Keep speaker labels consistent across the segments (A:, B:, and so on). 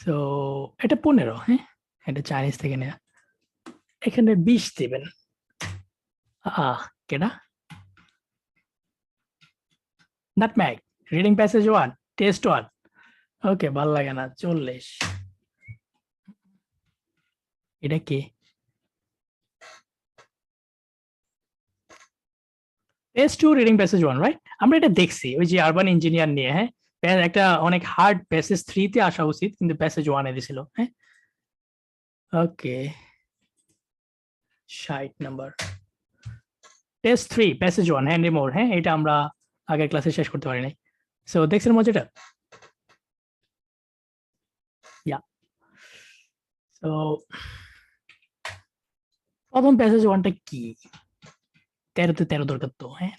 A: So এটা 15, হ্যাঁ, এটা চাইনিজ থেকে নেয়া। এখানে 20 দিবেন। কেডা? নাটম্যাগ, রিডিং প্যাসেজ 1, টেস্ট 1। ওকে, ভাল লাগে না। 40। এটা কি? Test 2, reading passage 1, right? আমরা এটা দেখছি ওই যে আরবান ইঞ্জিনিয়ার নিয়ে, হ্যাঁ। একটা অনেক হার্ড প্যাসেজ 3 তে আসা উচিত, কিন্তু প্যাসেজ 1 এ দিছিল, হ্যাঁ। ওকে, 60 নাম্বার। টেস্ট 3, প্যাসেজ 1, হেনরি মোর, হ্যাঁ। এটা আমরা আগের ক্লাসে শেষ করতে পারি নাই। সো দেখছেন মজাটা? ইয়া। সো প্রথম প্যাসেজ 1টা কি? 13 তে 13 দরকার তো, হ্যাঁ।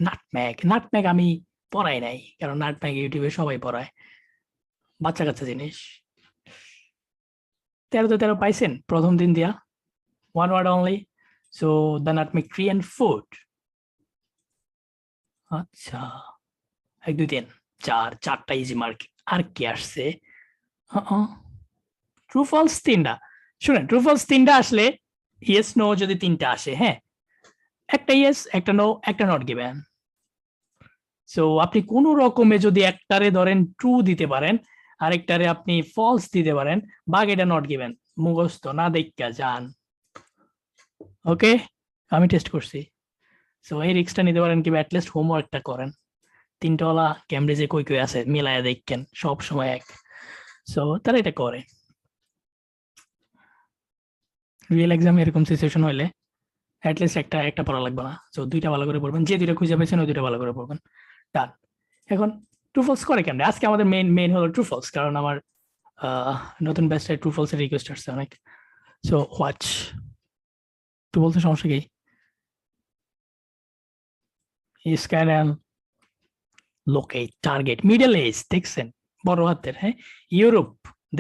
A: নাটম্যাগ আমি পড়াই নাই, কারণ নাটম্যাগ ইউটিউবে সবাই পড়ায়, বাচ্চা কাচ্চা জিনিস। 13 তে 13 পাইছেন প্রথম দিন দিয়া, 1 word only. So the nutmeg tree and food. আচ্ছা, 1 2 3 4, 4টা ইজি মার্ক। আর কি আসছে? ট্রু ফলস 3টা। শুনেন, ট্রু ফলস 3টা আসলে ইয়েস নো যদি 3টা আসে, হ্যাঁ, একটা ইয়েস, একটা নো, একটা নট গিভেন। সো আপনি কোন রকমে যদি একটারে ধরেন ট্রু দিতে পারেন, আরেকটারে আপনি ফলস দিতে পারেন, বাকিটা নট গিভেন। মুখস্থ না দেখা যান। ওকে, আমি টেস্ট করছি। সো এই রিস্কটা নিতে পারেন, কিংবা অ্যাটলিস্ট হোমওয়ার্কটা করেন। 3টা ক্যামব্রিজে কই কই আছে মিলায়া দেখেন, সব সময় এক। সো তারা এটা করে। রিয়েল এক্সামে এরকম সিচুয়েশন হইলে অ্যাটলিস্ট একটা পড়া লাগবে না। সো 2টা ভালো করে পড়বেন, যে 2টা খুঁজে পেয়েছেন ওই 2টা ভালো করে পড়বেন। ডান। এখন ট্রু ফলস করে কেমনে? আজকে আমাদের মেইন হলো ট্রু ফলস, কারণ আমার নতুন ব্যাচে ট্রু ফলসের রিকোয়েস্ট আসছে অনেক। সো ওয়াচ ট্রু ফলসের সমস্যা কি? Scan and locate target middle age, দেখছেন বড় হাতের, হ্যাঁ। ইউরোপ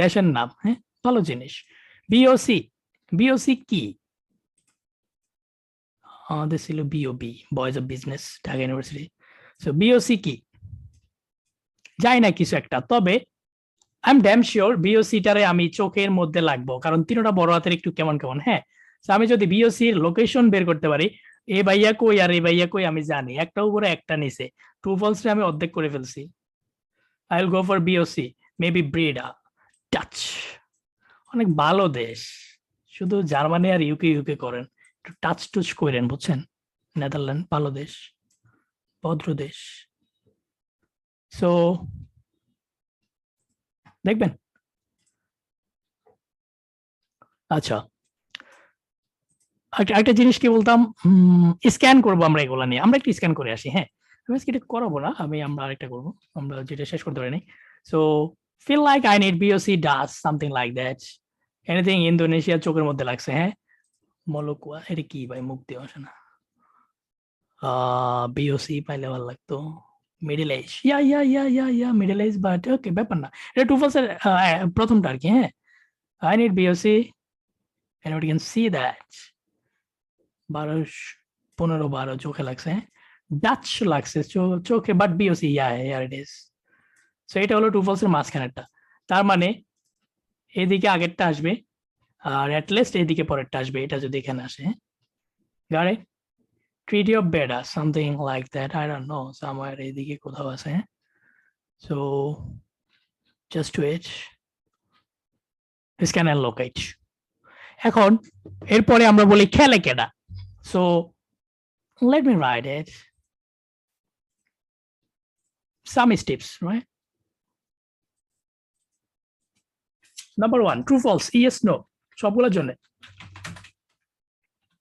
A: দেশের নাম, হ্যাঁ, ভালো জিনিস। বিওসি, বিওসি কি? আমাদের ছিল BOB, boys of business, Dhaka university. So BOC কি? যাই না কিছু একটা, তবে আই এম ড্যাম শিওর বিওসিটারে আমি চোখের মধ্যে লাগবো, কারণ 3টা বড় হাতের একটু কেমন কেমন, হ্যাঁ। আমি যদি বিওসির লোকেশন বের করতে পারি, এ ভাইয়া কই আর এ ভাইয়া কই আমি জানি, একটা উপরে একটা নিচে, ট্রু ফলস আমি অর্ধেক করে ফেলছি। I will go for BOC, maybe Breda, Dutch. অনেক ভালো দেশ, শুধু জার্মানি আর ইউকে করেন, একটু টাচ টুচ করেন, বুঝছেন? নেদারল্যান্ড ভালো দেশ, ভদ্র দেশ। সো দেখবেন। আচ্ছা, একটা জিনিস কি বলতাম, স্ক্যান করবো আমরা এগুলা নিয়ে, আমরা একটু স্ক্যান করে আসি, হ্যাঁ। আমি আজকে এটা করাবো না, আমরা আরেকটা করবো, আমরা যেটা শেষ করতে পারিনি। So feel like I need BOC does something like that, anything Indonesia চোখের মধ্যে লাগছে, হ্যাঁ। মলকুয়া, এটা কি ভাই, মুখ দিয়ে আসে না। বিওসি পাইলে ভালো লাগতো। Middle age, yeah middle age, but okay, ব্যাপার না। এটা টু ফলসের প্রথমটা আর কি, হ্যাঁ। I need BOC and we can see that 12 15 12 চোখে লাগছে, হ্যাঁ। ডাচ লাগছে চোখে, but BOC, year it is. So এটা হলো টু ফলসের মাঝখানেরটা, তার মানে এদিকে আগেরটা আসবে, আর অ্যাটলিস্ট এদিকে পরেরটা আসবে, এটা যদি এখানে আসে, হ্যাঁ। Got it? Treaty of Beda, something like that, I don't know, somewhere এদিকে কোথাও আছে, হ্যাঁ। So just wait, scan and locate। এখন এরপরে আমরা বলি খেলে কেডা। So let me write it, some steps, right? Number 1, true false, yes no, সবগুলোর জন্য।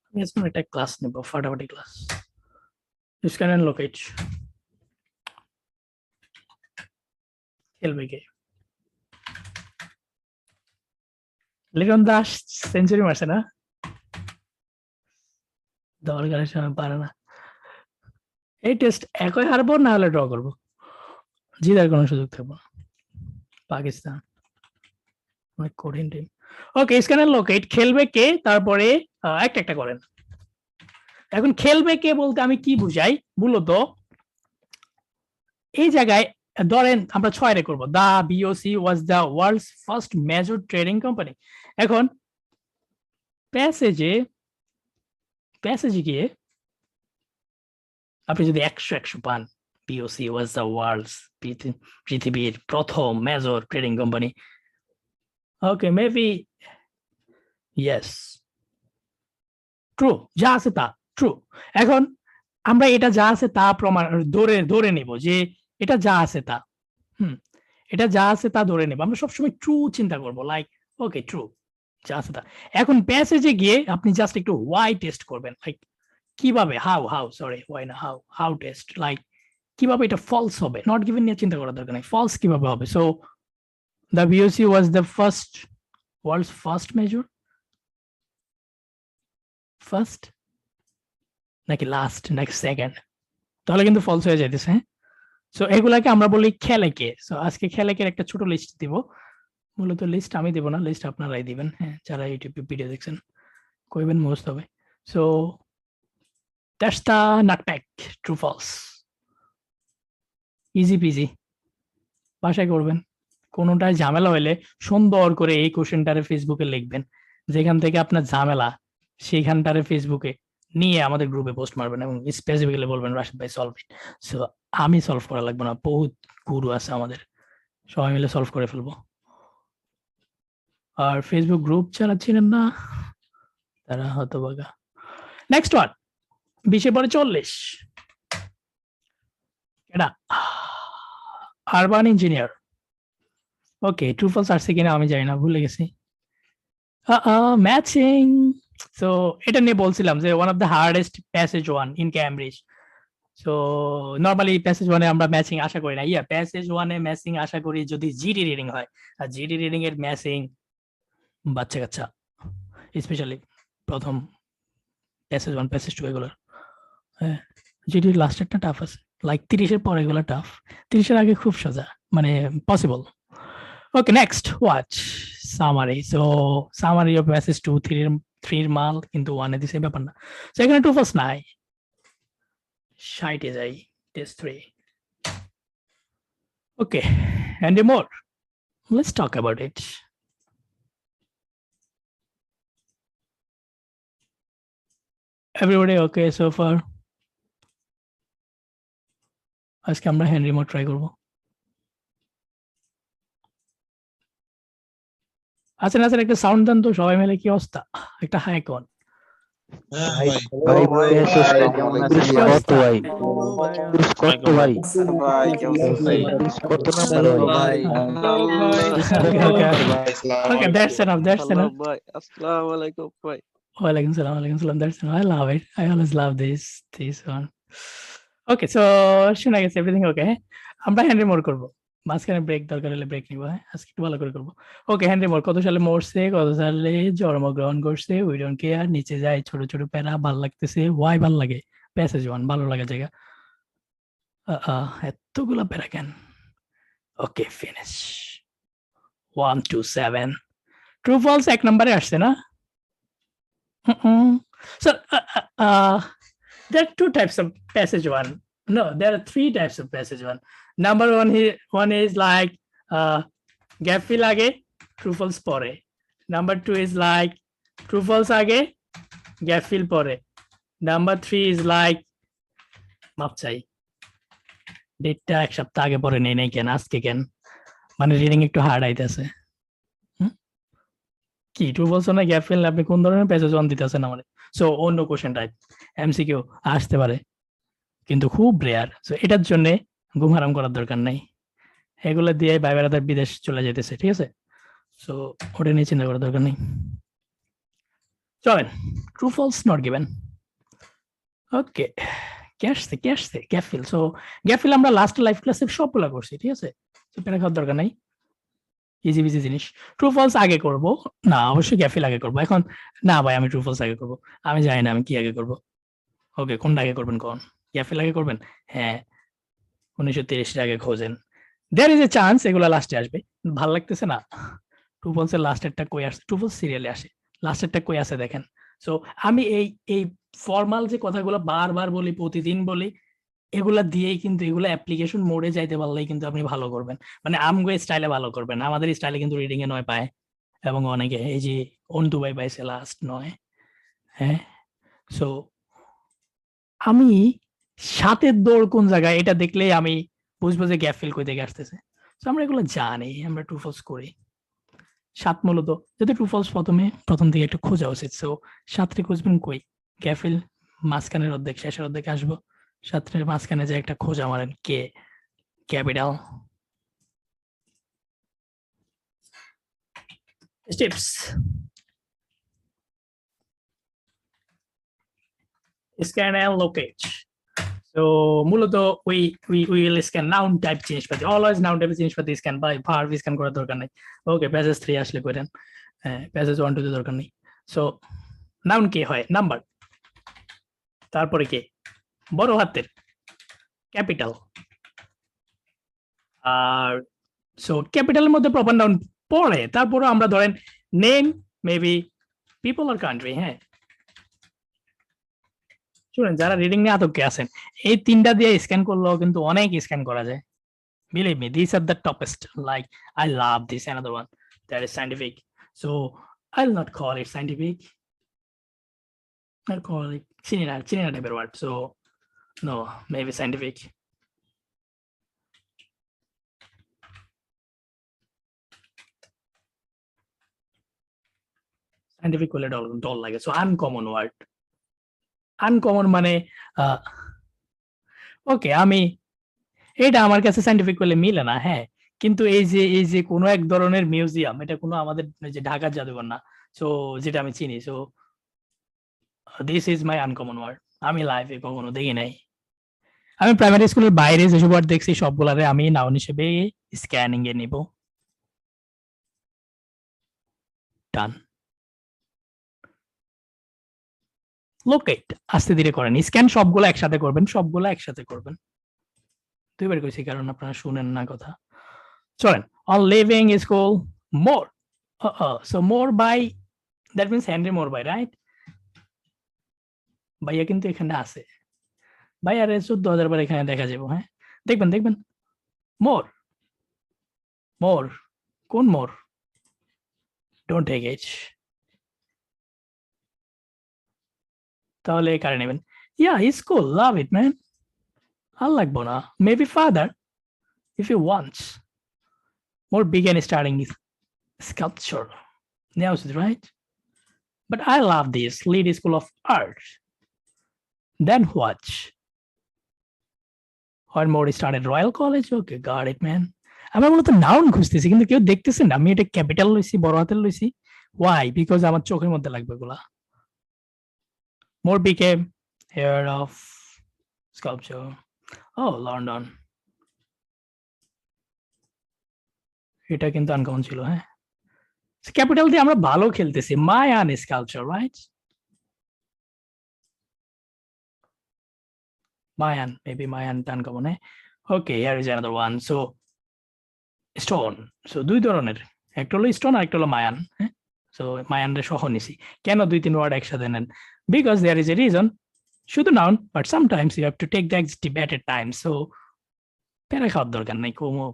A: আমি আজকে একটা ক্লাস নেব, ফাটাফাটি ক্লাস। Scan and locate, খেলবে কে? লিটন দাস সেঞ্চুরি মারছে না, দরকারের সময় পারে না। এই টেস্ট একই হারবো, না হলে ড্র করবো, জিতার কোনো সুযোগ থাকবো না। পাকিস্তান অনেক কঠিন team. Okay, scan and locate, খেলবে কে, তারপরে একটা করেন। এখন খেলবে কে বলতে আমি কি বুঝাই মূলত, এই জায়গায় ধরেন আমরা 6 রে করব, the VOC was the world's first major trading company. এখন প্যাসেজে গিয়ে আপনি যদি 100 পান, বিওসি ওয়াজ দ্য ওয়ার্ল্ডস, পৃথিবীর প্রথম মেজর ট্রেডিং কোম্পানি, ওকে মেবি ইয়েস ট্রু, যা আছে তা ট্রু। এখন আমরা এটা যা আছে তা প্রমাণ ধরে নেব যে এটা যা আছে তা, এটা যা আছে তা ধরে নেব। আমরা সবসময় ট্রু চিন্তা করব, লাইক ওকে ট্রু, যা আছে তা। এখন প্যাসেজে গিয়ে আপনি জাস্ট একটু ওয়াই টেস্ট করবেন, লাইক কিভাবে, হাউ টেস্ট, লাইক কিভাবে এটা ফলস হবে, নট গিভেন নিয়ে চিন্তা করার দরকার নেই, ফলস কিভাবে হবে। So the BOC was the world's first major, first নাকি লাস্ট নাকি সেকেন্ড, তাহলে কিন্তু ফলস হয়ে যাইতেছে। হ্যাঁ, সো এগুলাকে আমরা বলি খেলেকে। সো আজকে খেলেকের একটা ছোট লিস্ট দিব, মূলত লিস্ট আমি দেব না, লিস্ট আপনারাই দিবেন। হ্যাঁ, যারা ইউটিউবে ভিডিও দেখছেন কইবেন মুখস্থ হবে। সো দ্যাটস দ্য নাটপ্যাক, ট্রু ফলস, ইজি পিজি, বাসায় করবেন। কোনোটায় ঝামেলা হইলে সুন্দর করে এই কোশ্চেনটারে ফেসবুকে লিখবেন, যেখান থেকে আপনার ঝামেলা সেইখানটারে ফেসবুকে নিয়ে আমাদের গ্রুপে পোস্ট মারবেন এবং স্পেসিফিক্যালি বলবেন রাশিদ ভাই সলভ ইট। সো আমি সলভ করা লাগবে না, বহুত গুরু আছে আমাদের, সবাই মিলে সলভ করে ফেলবো। আর ফেসবুক গ্রুপ যারা ছিলেন না তারা হতভাগা। নেক্সট ওয়ান, 20 পরে 40, এটা আরবান ইঞ্জিনিয়ার। ওকে, ট্রু ফলস আসছে কিনা আমি জানি না, ভুলে গেছি। ম্যাচিং, সো এটা নিয়ে বলছিলাম যে one of the hardest passage one in Cambridge. So normally passage ওয়ানে আমরা ম্যাচিং আশা করি না, প্যাসেজ ওয়ানে ম্যাচিং আশা করি যদি জিডি রিডিং হয়, আর জিডি রিডিং এর ম্যাচিং বাচ্চা কাচ্চা, স্পেশালি প্রথম প্যাসেজ ওয়ান প্যাসেজ টু এগুলোর। হ্যাঁ, জিডির লাস্টেরটা টাফ আছে, লাইক 30-এর পর এগুলো টাফ, 30-এর আগে খুব সোজা, মানে possible. Okay, next watch summary. So summary of passage 2, 3 মাল কিন্তু 1 এ দিছে, ব্যাপার না। সো এখানে ট্রু ফলস নাই, 60-এ যাই, test 3। Okay, Henry Moore, let's talk about it. Everybody okay so far? আজকে আমরা হেনরি মোর ট্রাই করব। আছেন একটা সাউন্ড দেন তো সবাই মিলে, কি অবস্থা? একটা হাই কোন Walaikum salam. That's enough. I love it. I always love this one. Okay, so শোনা গেছে, এভরিথিং ওকে। আমরা হেনরি মোর করব, মাঝখানে ব্রেক দরকার হলে ব্রেক নিব। হ্যাঁ, আজকে একটু ভালো করে করবো। ওকে, হেনরি মোর কত সালে মরছে, কত সালে জন্মগ্রহণ করছে, উই ডোন্ট কেয়ার। নিচে যায় ছোট ছোট প্যারা, ভাল লাগতেছে, ওয়াই ভাল লাগে, প্যাসেজ ওয়ান ভালো লাগা জায়গা, এতগুলা প্যারা কেন? ওকে, ফিনিশ। 1 2 7, ট্রু ফলস 1 নম্বরে আসছে না? So there are 2 types of passage one. No, there are 3 types of passage one. Number one is like gap fill age, true false pore. Number 2 is like true false age, gap fill pore. Number 3 is like মাপ চাই, ডেটটা 1 সপ্তাহ আগে পরে নেই কেন, আজকে কেন, মানে রিডিং একটু হার্ড আইতেছে। কি ট্রু ফলস না গ্যাপ ফিল, আপনি কোন ধরনের প্যাসেজ ওয়ান দিতেছেন আমাদের? সো অন্য কোশ্চেন টাইপ এমসিকিউ আসতে পারে, কিন্তু খুব রেয়ার। সো এটার জন্য ঘুম হারাম করার দরকার নাই, এগুলো দিয়ে ভাই বেড়াদার বিদেশ চলে যেতেছে, ঠিক আছে? সো ওটা নিয়ে চিন্তা করার দরকার নেই। চলেন, ট্রু ফলস নট গিভেন। ওকে, কে আসছে gap fill. So gap fill আমরা লাস্ট লাইভ ক্লাসে সবগুলো করছি, ঠিক আছে? সো পেরা খাওয়ার দরকার নাই, ইজি বিজি জিনিস। ট্রু ফলস আগে করব না, অবশ্যই গ্যাপ ফিল আগে করব। এখন না ভাই আমি ট্রু ফলস আগে করব, আমি জানি না আমি কি আগে করব। ওকে, কোনটা আগে করবেন কোন? গ্যাপ ফিল আগে করবেন? হ্যাঁ, 1930 আগে খোঁজেন, দেয়ার ইজ এ চান্স এগুলো লাস্টে আসবে। ভাল লাগতেছে না? ট্রু ফলস এর লাস্টেরটা কই আসছে? ট্রু ফলস সিরিয়ালে আসে, লাস্টেরটা কই আছে দেখেন। সো আমি এই ফর্মাল যে কথাগুলো বারবার বলি, প্রতিদিন বলি, এগুলা দিয়েই কিন্তু এগুলা অ্যাপ্লিকেশন মোডে যাইতে পারলেই কিন্তু আপনি ভালো করবেন, মানে আমগো স্টাইলে ভালো করবেন। আমাদের স্টাইলে কিন্তু রিডিং এ 9 পায়, এবং অনেকে এই যে অন্তু ভাই পাইছে লাস্ট 9। হ্যাঁ, সো আমি 7-এর দৌড় কোন জায়গায় এটা দেখলেই আমি বুঝবো যে গ্যাপ ফিল কই থেকে আসতেছে। সো আমরা এগুলো জানি, আমরা ট্রু ফলস করি। 7 মূলত যদি ট্রু ফলস প্রথম দিকে একটু খোঁজা উচিত। সো 7টি খুঁজবেন কই? গ্যাপ ফিল মাঝখানের অর্ধেক, শেষের অর্ধেকে আসবো। 7টির মাঝখানে যে একটা খোঁজা মারেন, কে capital. Tips. Scan and locate. So মূলত we will scan noun type জিনিসপাতি, always noun type জিনিসপাতি scan by verb scan করার দরকার নাই। ওকে, প্যাসেজ 3 আসলে করেন, হ্যাঁ প্যাসেজ 1 2 দরকার নেই। সো নাউন কে হয়? নাম্বার, তারপরে কে বড় হাতের ক্যাপিটাল। আর সো ক্যাপিটালের মধ্যে প্রপার নাউন পড়ে, তারপরে আমরা ধরেন নেম, মেবি পিপল আর কান্ট্রি। হ্যাঁ, শুনেন যারা রিডিং নিয়ে আতঙ্কে আছেন, এই 3টা দিয়ে স্ক্যান করলেও কিন্তু অনেক স্ক্যান করা যায়। Believe me, these are the toppest. Like, I love this. Another one that is scientific. So I'll not call it scientific. I'll call it Chinina type of word. So no, maybe scientific. Scientific হলে doll লাগে। So uncommon word. Uncommon মানে ওকে, আমি এটা আমার কাছে scientific বলে মিলে না। হ্যাঁ, কিন্তু এই যে কোনো এক ধরনের মিউজিয়াম, এটা কোনো আমাদের যে ঢাকার জাদুঘর না। সো যেটা আমি চিনি, so this is my uncommon word. আমি লাইফে কখনো দেখি নাই। আমি প্রাইমারি স্কুলের বাইরে যেসব ওয়ার্ড দেখছি সবগুলারে আমি নাউন হিসেবে স্ক্যানিং এ নিব। ডান। লোকেট আস্তে ধীরে করেন, স্ক্যান সবগুলো একসাথে করবেন, সবগুলো একসাথে করবেন। দুইবার কইছি কারণ আপনারা শুনেন না কথা। চলেন, on living school more. So more by, that means Henry more by, right? ভাইয়া কিন্তু এখানে আছে, ভাইয়ার 14,000 বার এখানে দেখা যাবো। হ্যাঁ, দেখবেন মোর, মোর কোন মোর? Don't take it. তাহলে কারে নেবেন? ইয়া স্কুল, লাভ ইট ম্যান। আর লাগবো না, maybe father if you want. More begin starting sculpture. Now, right? But I love this lead school of art. Then what? Or more started Royal College? Okay, got it, man. আমরা মূলত noun খুঁজতেছি কিন্তু কেউ দেখতেছেন না। আমি এটা capital লইছি, বড় হাতের লইছি। Why? Because আমার চোখের মধ্যে লাগবে এগুলা। More became heir of sculpture. Oh, London. এটা কিন্তু আনকমন ছিল। হ্যাঁ, ক্যাপিটাল দিয়ে আমরা ভালো খেলতেছি। Mayan sculpture, right? Mayan, maybe Mayan uncommon. Okay, here is another one. So stone. So দুই ধরনের, একটা হলো স্টোন আর একটা হলো মায়ান। সো মায়ানরে সহ নিছি। কেন 2-3 ওয়ার্ড একসাথে নেন? Because there is a reason. শুধু noun, but sometimes you have to take the adjective at a time. So প্যারা খাওয়ার দরকার নাই,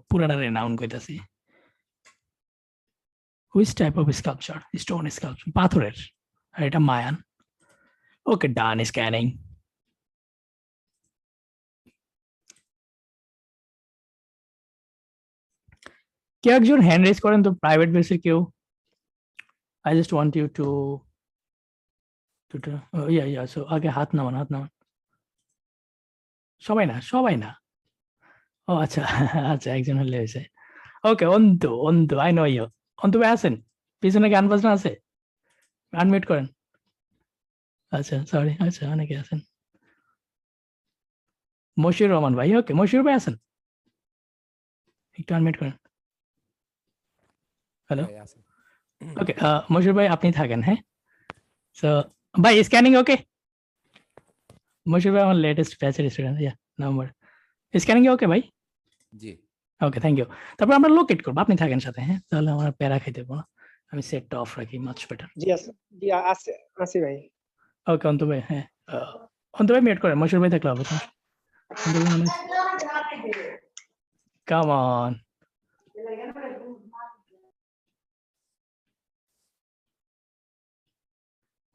A: পুরানারে নাউন কইতাছি। Which type of sculpture? Stone sculpture, পাথরের, আর এটা মায়ান। ওকে, ডান স্ক্যানিং। কেউ একজন হ্যান্ড রেজ করেন তো প্রাইভেট বেসে কেউ। I just want you to yeah, so আগে হাত নামান। সবাই না। ও আচ্ছা আচ্ছা, একজন হলে হয়েছে। Okay, Antu I know you. Antu ভাই আছেন? পিছনে গান বাজনা আছে, আনমিউট করেন। আচ্ছা, সরি। আচ্ছা, অনেকে আছেন। মশিউর রহমান ভাই, ওকে, মশিউর ভাই আছেন? একটু আনমিউট করেন। হ্যালো, ওকে, মশিউর ভাই আপনি থাকেন। হ্যাঁ, সো ভাই স্ক্যানিং ওকে? মশিউর ভাই আমার লেটেস্ট ব্যাচের স্টুডেন্ট, ইয়া নাম্বার স্ক্যানিং ওকে ভাই?
B: জি,
A: ওকে, থ্যাংক ইউ। তারপর আমরা লোকেট করবো, আপনি থাকেন সাথে। হ্যাঁ, তাহলে আমার প্যারা খাইতে দেবো না। আমি সেটটা অফ রাখি, মাচ বেটার।
C: জি আছে ভাই।
A: ওকে, অন্তু ভাই, হ্যাঁ অন্তু ভাই মিউট করেন, মশিউর ভাই থাকলে হবে। Come on.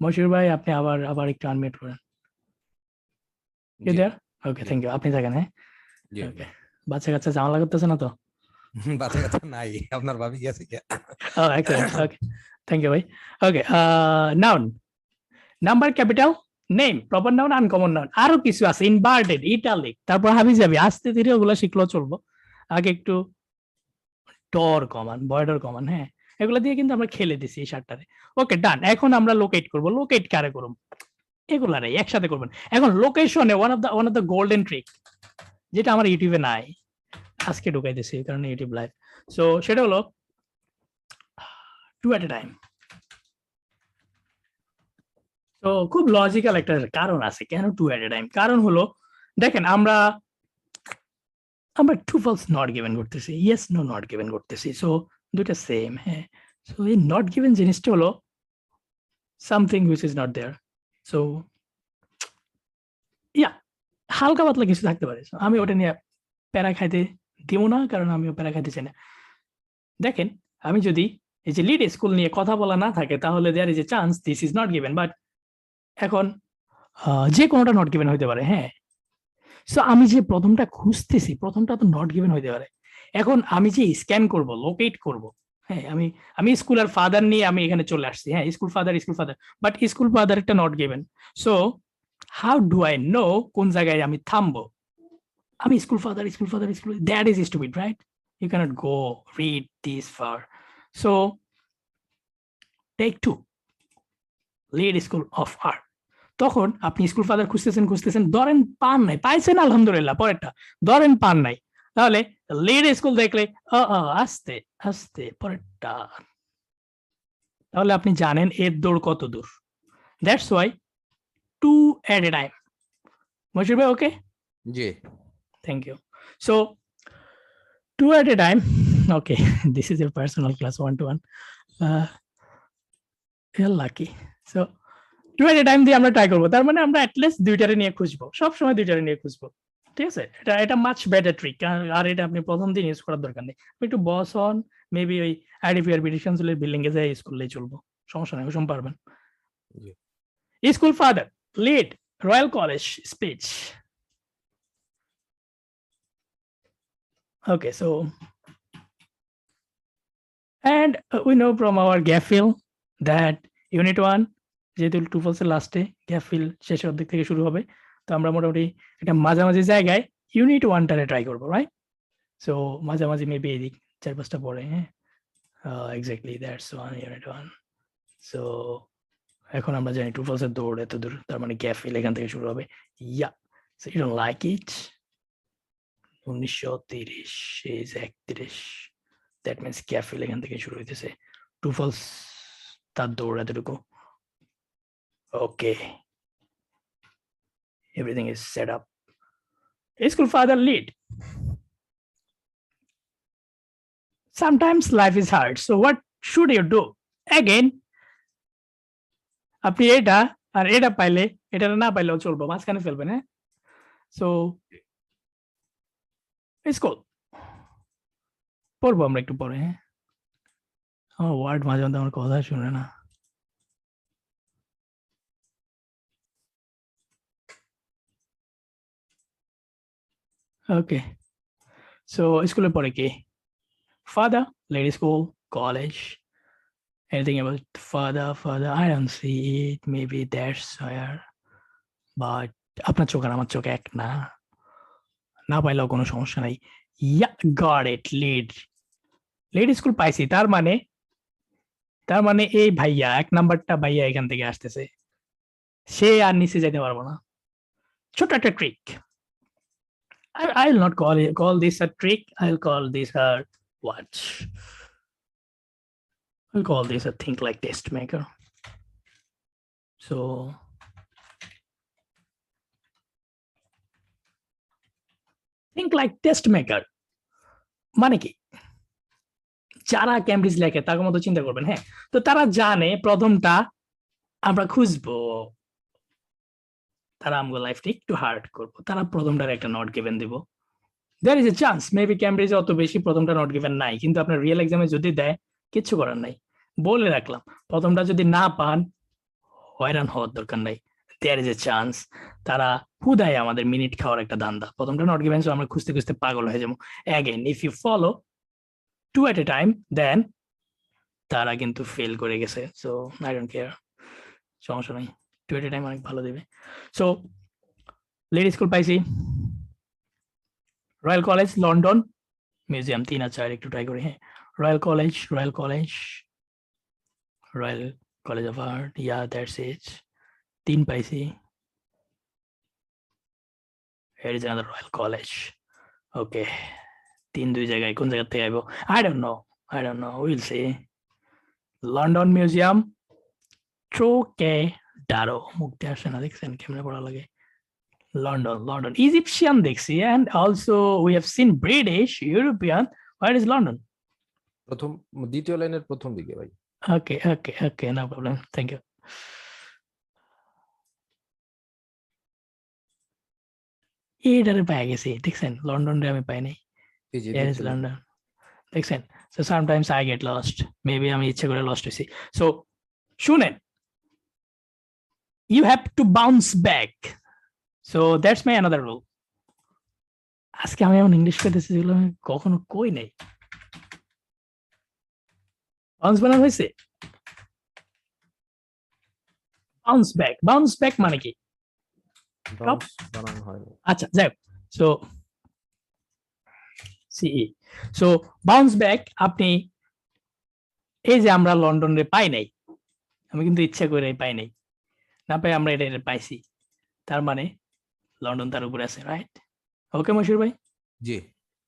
A: মশিউর ভাই আপনি আবার একটু আনমিউট করেন। You there? Okay, thank you. আপনি থাকেন, হ্যাঁ? Okay. বাচ্চা কাচ্চা ঝামেলা করতেছে না তো?
B: বাচ্চা কাচ্চা নাই, আপনার ভাবি গেছে কি?
A: Oh, excellent. Okay. Thank you, ভাই। Okay, noun. Number, capital, name, proper noun, uncommon noun. আরো কিছু আছে, inverted, italic, তারপর হাবি যাবি, আস্তে ধীরে ওগুলো শিখলেও চলবো। আগে একটু ডর কমান, বয়ডর কমান, হ্যাঁ, এগুলো দিয়ে কিন্তু আমরা খেলে দিছি এই সাতটারে। ওকে, ডান। এখন আমরা লোকেট করব। লোকেট কারে করব? এগুলারে একসাথে করবেন। এখন লোকেশনে one of the golden trick, যেটা আমার ইউটিউবে নাই, আজকে ঢুকাই দিছি কারণ ইউটিউব লাইভ। সো সেটা হলো টু এট এ টাইম। তো খুব লজিক্যাল একটা কারণ আছে কেন টু এট এ টাইম। কারণ হলো দেখেন, আমরা টু ফলস নট গিভেন করতেছি, ইয়েস নো নট গিভেন করতেছি। সো দুইটা সেম, হ্যাঁ। সো এই নট গিভেন জিনিসটা হলো something which is not there. So yeah, হালকা পাতলা কিছু থাকতে পারে। আমি ওটা নিয়ে প্যারা খাইতে দিব না, কারণ আমিও প্যারা খাইতে চাই না। দেখেন, আমি যদি এই যে লিড স্কুল নিয়ে কথা বলা না থাকে, তাহলে there is a chance this is not given. But এখন যে কোনোটা নট গিভেন হইতে পারে, হ্যাঁ। সো আমি যে প্রথমটা খুঁজতেছি, প্রথমটা তো নট গিভেন হইতে পারে। এখন আমি যে স্ক্যান করব, লোকেট করব, হ্যাঁ, আমি স্কুল আর ফাদার নিয়ে আমি এখানে চলে আসছি, হ্যাঁ, school father, but school father একটা not given. So how do I know কোন জায়গায় আমি থামবো? আমি school father, that is stupid, right? You cannot go read this far. So take 2, lead school of art. তখন আপনি স্কুল ফাদার খুঁজতেছেন, ধরেন পান নাই, পাইছেন আলহামদুলিল্লাহ, পরেরটা ধরেন পান নাই, তাহলে লিড স্কুল দেখলে আস্তে আস্তে পরেরটা, তাহলে আপনি জানেন এর দৌড় কত দূর। That's why two at a time. Moshir ভাই ওকে?
B: জি,
A: thank you. So two at a time. Okay, this is your personal class 1-to-1. You're lucky. So two at a time দিয়ে আমরা ট্রাই করবো। তার মানে আমরা অ্যাটলিস্ট দুইটারে নিয়ে খুঁজবো, সবসময় দুইটারে নিয়ে খুঁজবো, ঠিক আছে? এটা মাচ বেটার ট্রিক। আর এটা আপনি প্রথম দিন ইউজ করার দরকার নেই। একটু বস হন, মেবি ওই আইডিপিআর বিডিশন বিল্ডিং এ যাই স্কুলে চলবো, সমস্যা নেই, ওসব পারবেন। School father, lead, royal college speech. Okay, so and we know from our gap fill that unit 1 যেহেতু টু ফলসের লাস্টে গ্যাপ ফিল শেষের অর্ধেক থেকে শুরু হবে, তো আমরা মোটামুটি এটা মাঝামাঝি জায়গায় ইউনিট 1টারে ট্রাই করবো, রাইট? সো মাঝামাঝি মেবি এদিক 4-5টা পড়ে, হ্যাঁ, exactly that's one unit 1। So এখন আমরা জানি টু ফলসের দৌড় এত দূর, তার মানে গ্যাপ ফিল এখান থেকে শুরু হবে। Yeah, so you don't like it. 1930 is 31, that means gap fill এখান থেকে শুরু হইতেছে। টু ফলস তার দৌড় এতটুকু। ওকে, everything is set up. School father, lead. Sometimes life is hard, so what should you do? Again, আপনি এটা আর এটা পাইলে এটা না পাইলেও চলবো, মাঝখানে ফেলবেন, হ্যাঁ। সো স্কুল পড়বো আমরা একটু পরে, হ্যাঁ। আমার ওয়ার্ড মাঝে মধ্যে আমার কথা শুনে না। ওকে, সো স্কুলের পরে কি? Father, lady school, college, anything about father, I don't see it. Maybe that's where, but আপনার চোখ আর আমার চোখ এক না, না পাইলেও কোনো সমস্যা নাই। Yeah, got it, lead school পাইছি, তার মানে এই ভাইয়া 1 নাম্বারটা ভাইয়া এখান থেকে আসতেছে, সে আর নিচে যেতে পারবো না। ছোট একটা trick, I'll not call this a trick, I'll call this a what? I'll call this a think like test maker. So think like test maker মানে কি? যারা ক্যামব্রিজ লেখে তার মতো চিন্তা করবেন, হ্যাঁ। তো তারা জানে প্রথমটা আমরা খুঁজবো, তারা আমগো লাইফটা একটু হার্ড করবো, তারা প্রথমটার একটা নট গিভেন দিব। There is a chance maybe ক্যামব্রিজে অত বেশি প্রথমটা নট গিভেন নাই, কিন্তু আপনার রিয়েল এক্সামে যদি দেয় কিচ্ছু করার নাই, বলে রাখলাম প্রথমটা যদি না পান হয়রান হওয়ার দরকার নাই। দেয়ার ইজ এ চান্স তারা হুদায় আমাদের মিনিট খাওয়ার একটা ধান্দা, প্রথমটা নট গিভেন আমরা খুঁজতে খুঁজতে পাগল হয়ে যাবো। Again if you follow 2 at a time then তারা কিন্তু ফেল করে গেছে, সো আই ডোন্ট কেয়ার, সমস্যা নাই, 2 at a time অনেক ভালো দেবে। সো লেডি স্কুল পাইছি, রয়্যাল কলেজ লন্ডন মিউজিয়াম 3 আর 4 একটু ট্রাই করি। হ্যাঁ, Royal College Royal College of Art, yeah that's it, 3 পাইছি। here is another Royal College, okay 3 2 জায়গায় কোন জায়গা থেকে আইবো I don't know will see. London Museum, Trocadero, মুক্তি আসে না, দেখছেন কেমনে পড়া লাগে। লন্ডন ইজিপশিয়ান দেখছি, and also we have seen British, European. Where is London?
C: প্রথম দ্বিতীয় লাইনের প্রথম দিকে ভাই।
A: Okay, no problem, thank you. এটারে পাই গেছি, দেখছেন লন্ডন রে আমি পাই নাই।
C: এই যে
A: Here is London, দেখছেন। So sometimes I get lost, maybe আমি ইচ্ছে করে লস্ট হইছি। So শুনেন, you have to bounce back, so that's my another rule. আজকে আমি এমন ইংলিশ করতেছি যেগুলো আমি কখনো কই নাই। বাউন্স বানান হয়েছে, বাউন্স ব্যাক মানে কি?
C: bounce বানানো হয় না।
A: আচ্ছা যাই হোক, সো সিই, সো বাউন্স ব্যাক আপনি, এই যে আমরা লন্ডনে পাই নাই, আমি কিন্তু ইচ্ছা করে পাই নাই, না পাই আমরা এটা পাইছি, তার মানে লন্ডন তার উপরে আছে, রাইট? ওকে মশির ভাই?
C: জি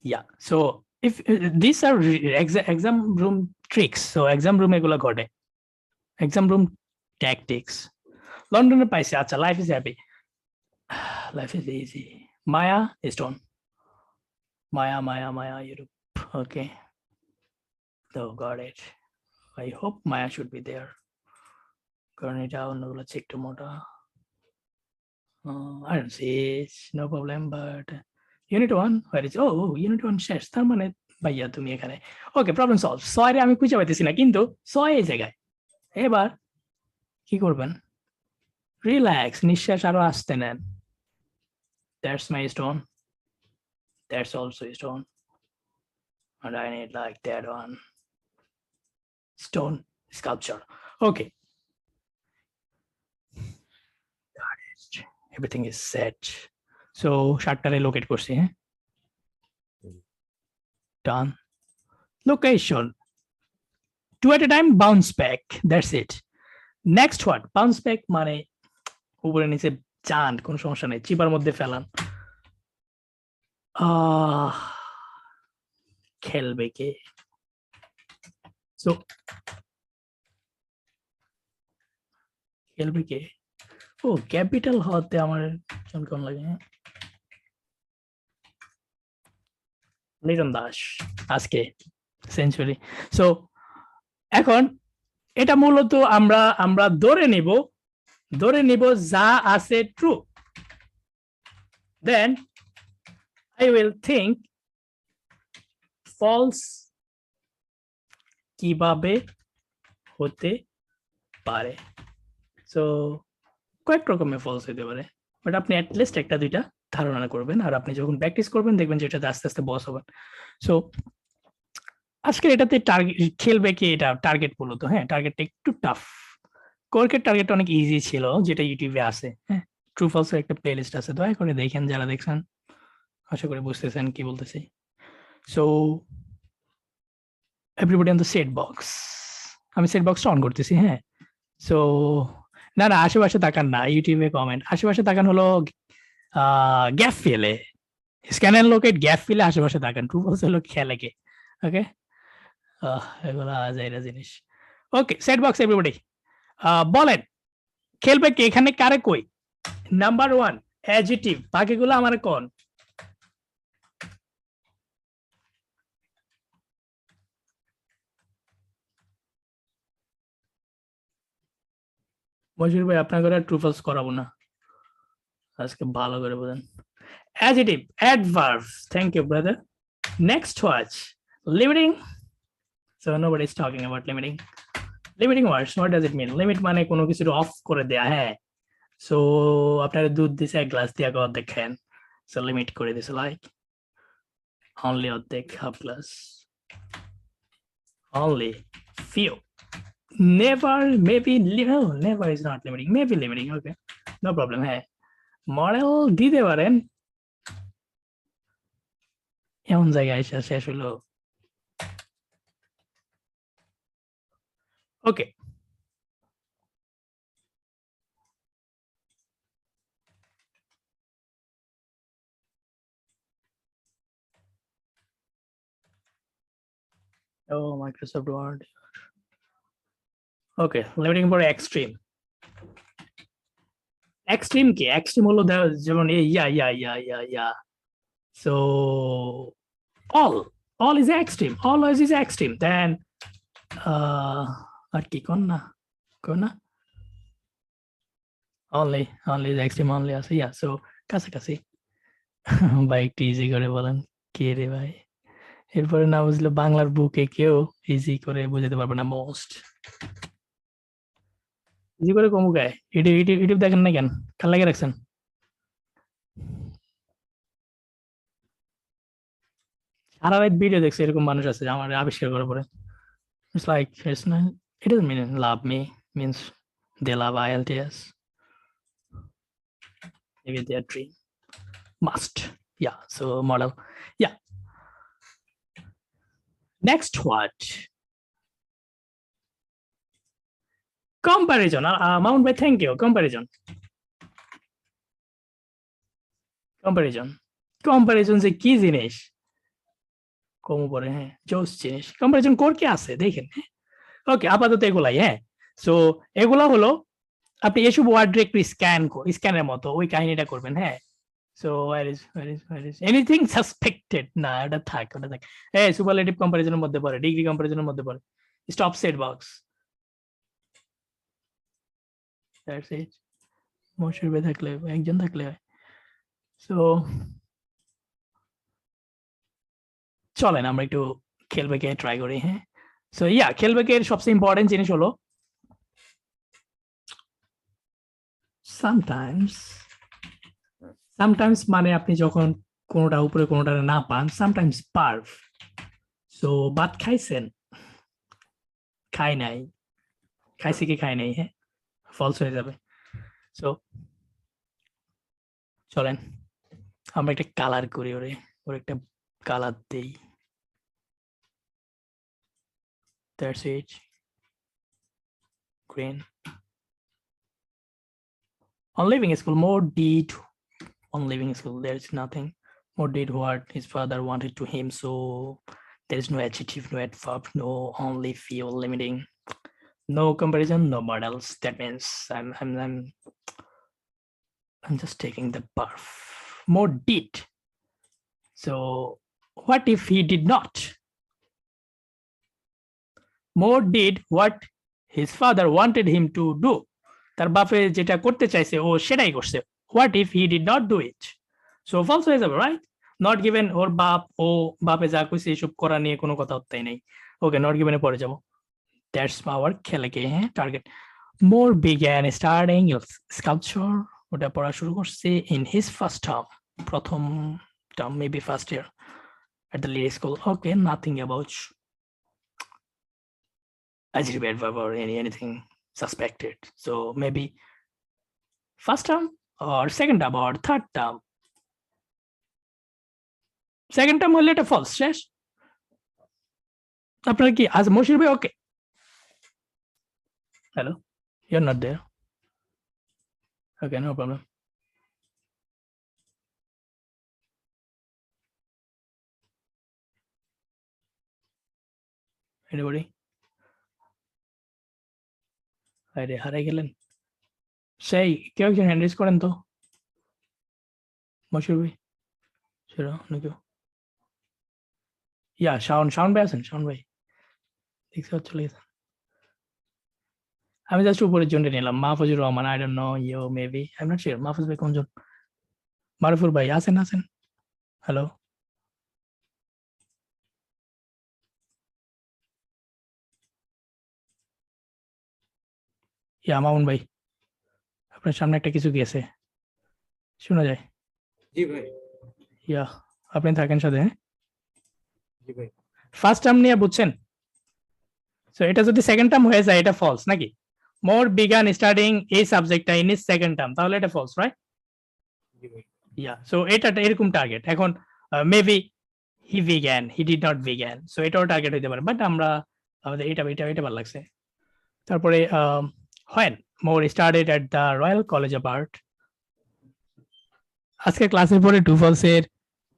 A: Yeah, so if these are exam room tricks, so exam room এগুলা ঘটে, exam room tactics. লন্ডনে পাইছে, আচ্ছা life is happy, life is easy. Maya Stone, Maya Europe, okay, so got it. I hope Maya should be there, কারণ এটা অন্যগুলো check একটু মোটা। I don't see it, no problem, but unit 1 where is, oh unit 1 শেষ, তার মানে ভাইয়া তুমি এখানে, ওকে প্রবলেম সলভ। 6 রে আমি খুঁজে পাইতেছি না, কিন্তু 6 এই জায়গায়। এবার কি করবেন, রিল্যাক্স, নিঃশ্বাস আরো আসতে নেন। That's my stone, that's also stone, and I need like that one stone sculpture, okay, got it, everything is set. So শার্টটারে লোকেট করছি, হ্যাঁ, done. Location, 2 at a time, bounce back, that's it. Next what, bounce back মানে উপরে নিচে চান, কোনো সমস্যা নেই, চিপার মধ্যে ফেলান। খেলবে কে, সো খেলবে কে, ও ক্যাপিটাল হতে আমার কেমন লাগে, লিটন দাস আজকে সেঞ্চুরি। সো এখন এটা মূলত আমরা ধরে নিব যা আছে true, then I will think false কিভাবে হতে পারে। সো কয়েক রকমের ফলস হতে পারে, বাট আপনি অ্যাটলিস্ট একটা দুইটা ধারণা করবেন, আর আপনি যখন প্র্যাকটিস করবেন দেখবেন যে এটাতে আস্তে আস্তে বস হবেন। সো আজকের এটাতে টার্গেট খেলবে কি, এটা টার্গেট মূলত, হ্যাঁ টার্গেটটা একটু টাফ, কোর্কের টার্গেটটা অনেক ইজি ছিল, যেটা ইউটিউবে আছে, হ্যাঁ ট্রু ফলসের একটা প্লেলিস্ট আছে, দয়া করে দেখেন যারা দেখছেন, আশা করি বুঝতেছেন কি বলতেছি। So everybody on the set box, আমি সেট বক্সটা অন করতেছি, হ্যাঁ। সো না আশেপাশে তাকান না, ইউটিউবে কমেন্ট, আশেপাশে তাকান হলো গ্যাপ ফিলে, স্ক্যান এন্ড লোকেট গ্যাপ ফিলে আশেপাশে তাকান, ট্রু ফলস হলো খেলে কে, ওকে, এগুলো আজাইরা জিনিস। ওকে সেট বক্স এভরিবডি বলেন খেলবে কে, এখানে কারে কই, নাম্বার 1 অ্যাডজেক্টিভ, বাকিগুলো আমার কোন, মশির ভাই আপনার করে ট্রু ফলস করাবো না, আজকে ভালো করে বলেন adjective adverbs thank you brother next watch limiting so nobody's talking about limiting words what does it mean limit মানে কোনো কিছু অফ করে দেয়া হ্যাঁ so আপনারা দুধ দিছে এক গ্লাস দিয়া অর্ধেক খান so limit করে দিছে like only অর্ধেক half glass only few never maybe no never is not limiting maybe limiting okay no problem হ্যাঁ মডেল দিতে পারেন এমন জায়গায় এসে শেষ হলো ওকে oh Microsoft Word okay limiting for extreme কি extreme হলো যেমন ইয়া so all is extreme always is extreme then আর কি কোন না only is extreme only আছে yeah so কাছাকাছি ভাই একটু ইজি করে বলেন কে রে ভাই এরপরে না বুঝলে বাংলার বুকে কেউ ইজি করে বুঝাতে পারবে না মোস্ট ইজি করে কমু গায় ইউটিউব দেখেন না কেন কাল লাগে রাখছেন সারা রাত ভিডিও দেখছে এরকম মানুষ আছে আমার আবিষ্কার করার পরে it's like it's not it doesn't mean love me means they love IELTS maybe their dream must yeah so model yeah next word comparison Mount by thank you comparison যে কি জিনিস কম পরে হ্যাঁ জোস জিনিস কম্পারিজন কোর কি আছে দেখেন ওকে আপাতত এগুলাই হ্যাঁ সো এগুলা হলো আপনি এসব ওয়ার্ড একটু স্ক্যানের মতো ওই কাহিনীটা করবেন হ্যাঁ so where is anything suspected না ওটা থাক হ্যাঁ সুপারলেটিভ কম্পারিজনের মধ্যে পড়ে ডিগ্রি কম্পারিজনের মধ্যে পড়ে stop set box that's it মশরবে থাকলে একজন থাকলে হয় সো চলেন আমরা একটু খেলবেকে ট্রাই করি হ্যাঁ সো ইয়া খেলবেকের সবচেয়ে ইম্পর্টেন্ট জিনিস হলো সামটাইমস মানে আপনি যখন কোনোটা উপরে কোনোটা না পান সামটাইমস পার্ভ সো ভাত খাইছেন খাই নাই খাইছি কি খাই নাই হ্যাঁ ফলস হয়ে যাবে সো চলেন আমরা একটা কালার করি ওর একটা কালার দেই that's it green on leaving school more did on leaving school there's nothing more did what his father wanted to him so there is no adjective no adverb no only few limiting no comparison no models that means I'm just taking the perf more did so what if he did not more did what his father wanted him to do তার বাপে যেটা করতে চাইছে ও সেটাই করছে what if he did not do it so false হয়ে যাবে right not given ওর বাপে যা কইছে এসব করা নিয়ে কোনো কথা হতেই নাই ওকে not given এ পড়ে যাব that's our খেলাকে হ্যাঁ target more began starting sculpture ওটা পড়া শুরু করছে in his first term প্রথম term maybe first year at the Leary School okay nothing about adjective adverb or anything suspected so maybe first term or second term or third term second term হলে এটা false শেষ আপনার কি আজ মশির ভাই ওকে hello you're not there okay no problem anybody আরে হারাই গেলেন সেই কেউ একজন হ্যান্ড রেজ করেন তো মশির ভাই সেটা নাকি ইয়া শাওন ভাই আছেন শাওন ভাই দেখতে চলে গেছেন আমি জাস্ট উপরের জন্য নিলাম Mahfuzur Rahman I don't know you maybe I am not sure Mahfuz ভাই কোনজন মারুফুল ভাই আছেন? হ্যালো, ইয়া মামুন ভাই, আপনার সামনে একটা কিছু গেছে, শোনা যায়?
D: জি ভাই।
A: ইয়া, আপনি থাকেন সাথে, হ্যাঁ?
D: জি ভাই।
A: ফার্স্ট টার্ম নিয়ে বুঝছেন? সো এটা যদি সেকেন্ড টার্ম হয়ে যায়, এটা ফলস নাকি? মোর বিগান স্টাডিং এই সাবজেক্টটা ইন ইজ সেকেন্ড টার্ম, তাহলে এটা ফলস, রাইট?
D: জি ভাই।
A: ইয়া, সো এটা এরকম টার্গেট। এখন maybe he vegan, he did not vegan, so এটাও টার্গেট হইতে পারে, বাট আমরা আমাদের এটা ভালো লাগছে। তারপরে when more started at the royal College of art. আজকে ক্লাসের পরে টু ফলসের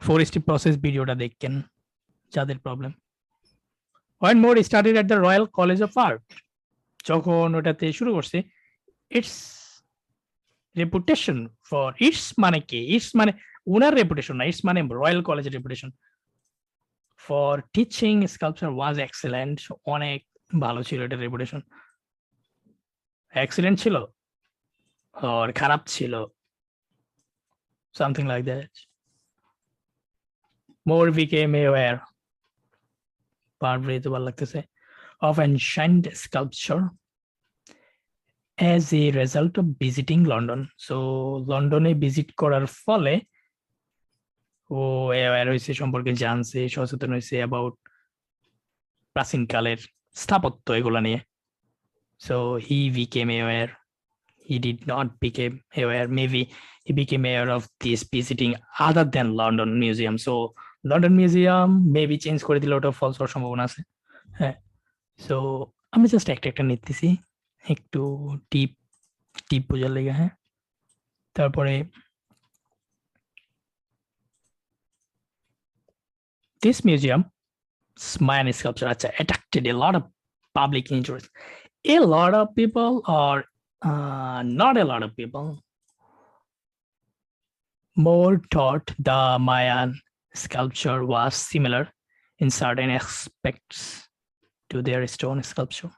A: 4 স্টেপ প্রসেস ভিডিওটা দেখেন যাদের problem. when more started at the royal College of art, যখন ওটাতে শুরু করছে, ইটস রেপুটেশন ফর ইটস মানে কি? ইটস মানে ওনার রেপুটেশন না, ইটস মানে রয়্যাল কলেজের reputation for teaching sculpture was excellent. অনেক ভালো ছিল এটা রেপুটেশন। এক্সিলেন্ট ছিল আর খারাপ ছিল, something like that. More became aware, ভালো লাগতেছে, of ancient sculpture as a result of visiting London. So লন্ডনে ভিজিট করার ফলে ও aware হয়েছে, সম্পর্কে জানছে, সচেতন হয়েছে অ্যাবাউট প্রাচীনকালের স্থাপত্য এগুলা নিয়ে। So he became aware. He did not become aware. Maybe he became aware of this visiting other than London Museum. So London Museum maybe change করে দিলে ওটা ফলস হওয়ার সম্ভাবনা আছে। হ্যাঁ, সো আমি জাস্ট একটা নিতেছি একটু ডিপ বোঝার লেগে। হ্যাঁ, তারপরে this museum Mayan sculpture আচ্ছা attracted a lot of public interest. A lot of people or not a lot of people more thought the Mayan sculpture was similar in certain aspects to their stone sculpture.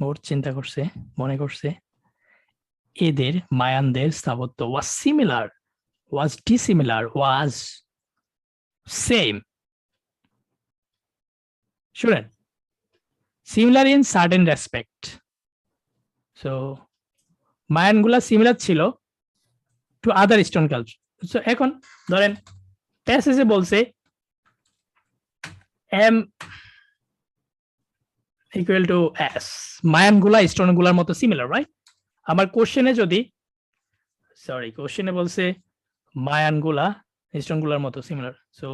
A: More চিন্তা করছে, মনে করছে এদের মায়ানদের স্থাপত্য was similar, was dissimilar, was same. শুনেন, similar in certain respect. So Mayan গুলা similar ছিল to other stone culture. So এখন ধরেন প্যাসেজে বলছে M equal to S, Mayan গুলা স্টোন গুলার মতো সিমিলার, রাইট? আমার কোশ্চেনে যদি কোশ্চেনে বলছে মায়ান গুলা স্টোন গুলার মতো সিমিলার, সো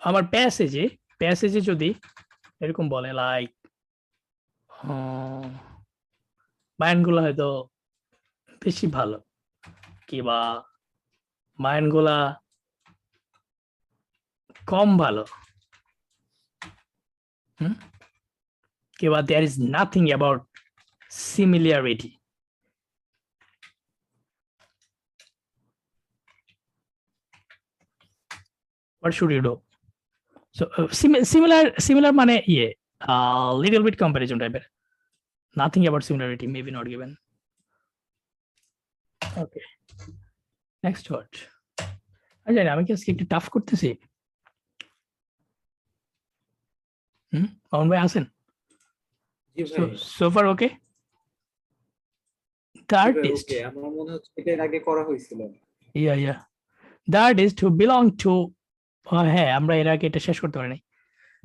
A: আমার প্যাসেজে যদি এরকম বলে লাইক মায়ান গুলা হয়তো বেশি ভালো, কিবা মায়ান গুলা কম ভালো, কিবা there is nothing about similarity. What should you do? So similar মানে little bit comparison type. Nothing about similarity, maybe not given. Okay, next word. I জানি আমি কি আজকে একটু টাফ করতেছি। মামুন ভাই আছেন?
D: জি ভাই।
A: So far okay? The artist,
D: ওকে, আমার মনে হচ্ছে এটা এর আগে করা হয়েছিল।
A: yeah. The artist who belong to হ্যাঁ, আমরা এর আগে এটা শেষ করতে পারিনি।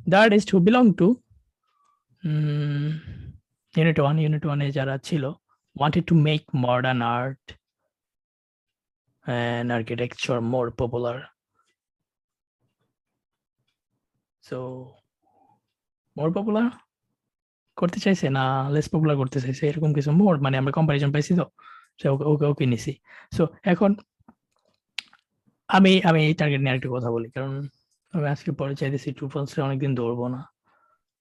A: The artist who belong to unit 1 এ যারা ছিল wanted to make modern art and architecture more popular. So more popular করতে চাইছে না লেস পপুলার করতে চাইছে, এরকম কিছু মোর, মানে আমরা কম্পারিজন পাইছি তো, ওকে নিছি। সো এখন আমি এই টার্গেট নিয়ে আরেকটু কথা বলি, কারণ আমি আজকে পরে চাইতেছি ট্রু ফলস অনেকদিন দৌড়বো না,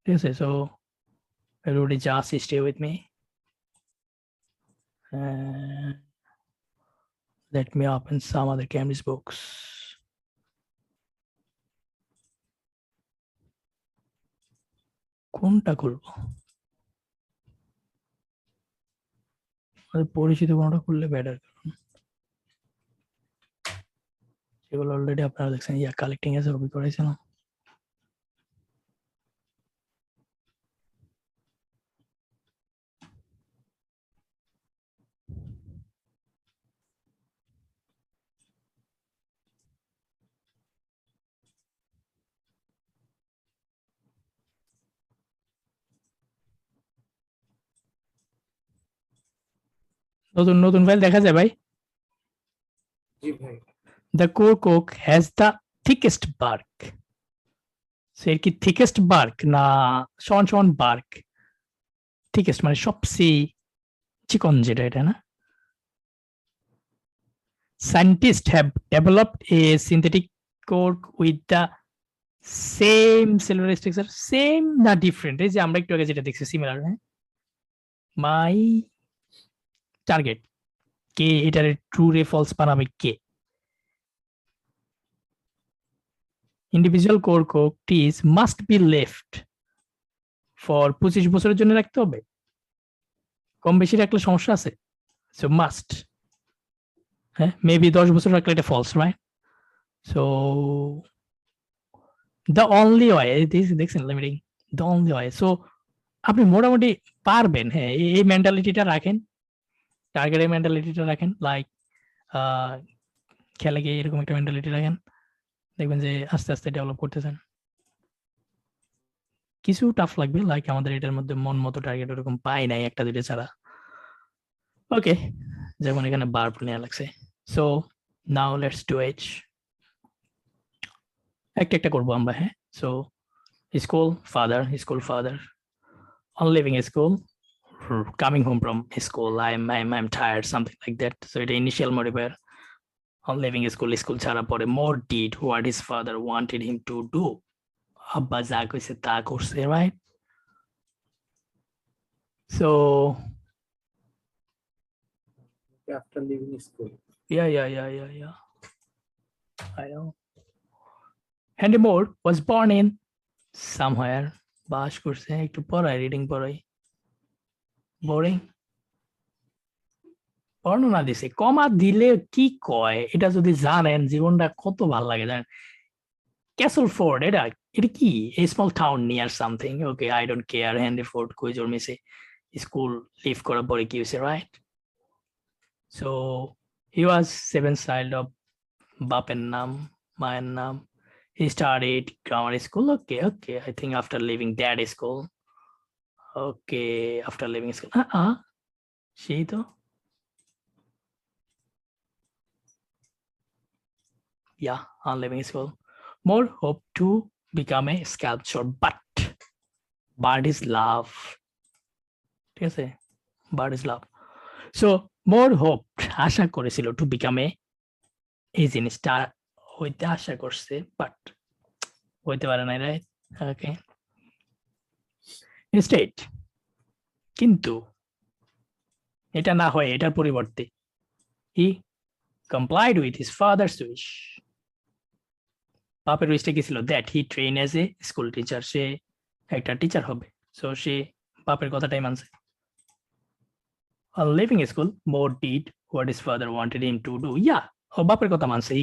A: ঠিক আছে? So everybody just stay with me. Let me open some other Cambridge books. কোনটা খুলবো? পরিচিত কোনটা খুললে বেটার। যেগুলো অলরেডি আপনারা দেখছেন কালেক্টিং এসে রবি করাইছিলাম। নতুন নতুন ফাইল দেখা যায় ভাই।
D: জি ভাই।
A: The core coke has the thickest bark. So এর কি thickest bark না সমান সমান bark? Thickest মানে সবচেয়ে চিকন যেটা, এটা না? Scientists have developed a synthetic cork with the same cellular structure, same না different? এই যে আমরা একটু আগে যেটা দেখছি similar, হ্যাঁ? My target কে এটার ট্রু রে ফলস বানাবে কে? Individual core coke trees must be left for 25 বছরের জন্য রাখতে হবে। কম বেশি রাখলে সমস্যা আছে? So must, হ্যাঁ, মেবি 10 বছর রাখলে এটা false, right? So the only way, দেখছেন limiting, the only way. So আপনি মোটামুটি পারবেন, হ্যাঁ, এই মেন্টালিটিটা রাখেন, টার্গেটের মেন্টালিটিটা রাখেন, লাইক খেলে গিয়ে এরকম একটা মেন্টালিটি রাখেন, দেখবেন যে আস্তে আস্তে ডেভেলপ করতেছেন। কিছু টাফ লাগবে, লাইক আমাদের এটার মধ্যে মন মতো টার্গেট ওরকম পাই নাই, একটা দুটো ছাড়া। ওকে, যেমন এখানে বার্ব নেওয়া লাগছে। So now let's do it, একটা একটা করবো আমরা, হ্যাঁ। So school father on leaving school, coming home from school, I'm tired, something like that. So এটা initial modifier. On leaving school ছাড়া পরে more did what his father wanted him to do. আব্বা যা কইছে তা করছে, right? So
D: After leaving school.
A: yeah. I know. Henry Moore was born in somewhere. বাস করছে, একটু পড়াই, রিডিং পড়াই, বোরিং। বর্ণনা দিছে, কমা দিলে কি কয় এটা যদি জানেন জীবনটা কত ভালো লাগে জানেন। ক্যাসল ফোর্ড, এটা কি? A small town near something. Okay, I don't care. Henry Ford কই জন্মেছে, স্কুল লিভ করার পরে কি হয়েছে, রাইট? So he was 7th child of বাপের নাম মায়ের নাম। He studied grammar school. Okay. I think after leaving that school. Okay, after leaving school. See though. Yeah, on leaving school. More hope to become a sculptor, but is love. ঠিক আছে, but is love. So more hope আশা করেছিল to become a, এই জিনিসটা হইতে আশা করছে, but হইতে পারে নাই, রাইট? ওকে, ইনস্টেড, কিন্তু এটা না হয় এটার পরিবর্তে he complied with his father's wish. বাপের উইশটা কি ছিল? That he train as a school teacher, সে একটা টিচার হবে। সো সে বাপের কথাটাই মানছে। Living school, more did what his father wanted him to do. Yeah, ও বাপের কথা মানছে।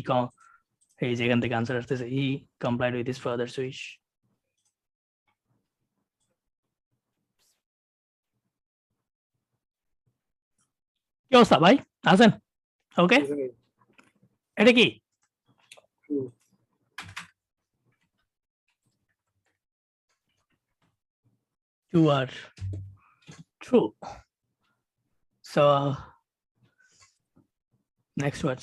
A: এই যেখান থেকে আনসার আসতেছে, he complied with his father's wish. কি অবস্থা ভাই, আছেন? ওকে, এটা কি?
D: True.
A: You are true. So next word,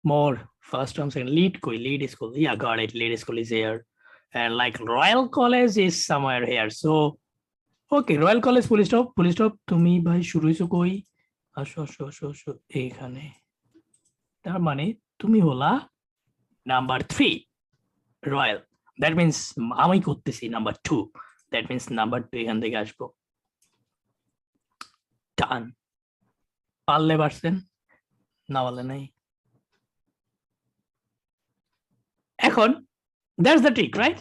A: more first term, second. Lead school. Yeah, got it. Lead school is here, and like Royal College is somewhere here. So okay, Royal College, full stop. তুমি ভাই শুরু হইছো কই? আসো এইখানে। তার মানে তুমি হলা নাম্বার 3 রয়্যাল। দ্যাট মিনস আমি করতেছি নাম্বার 2, দ্যাট মিনস নাম্বার 2 এখান থেকে আসবো। টান পারলে পারছেন, না বলে নাই। এখন দ্যাটস দ্য ট্রিক, রাইট?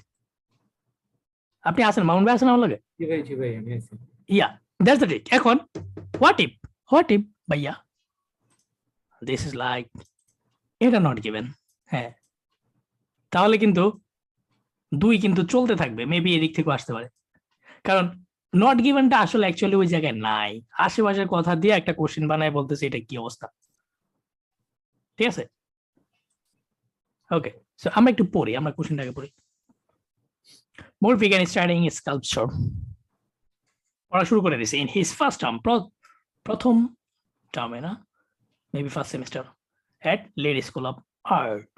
A: আপনি আসেন, মামুন ভাই আসেন আমার লগে?
D: জি ভাই আমি আছি।
A: ইয়া, দ্যাটস দ্য ট্রিক। এখন হোয়াট ইফ ভাইয়া, দিস ইজ লাইক, এটা নট গিভেন, হ্যাঁ, তাহলে কিন্তু 2 কিন্তু চলতে থাকবে, মেবি এদিক থেকে আসতে পারে, কারণ নট গিভেনটা আসলে অ্যাকচুয়ালি ওই জায়গায় নাই, আশেপাশের কথা দিয়ে একটা কোশ্চেন বানায় বলতেছে এটা কি অবস্থা। ঠিক আছে, ওকে, সো আমরা একটু পড়ি, আমরা কোশ্চেনটাকে পড়ি। Moore began studying sculpture, পড়া শুরু করে দিয়েছে ইন হিজ ফার্স্ট টার্ম, প্রথম টার্মে না, maybe first semester at lady school of art.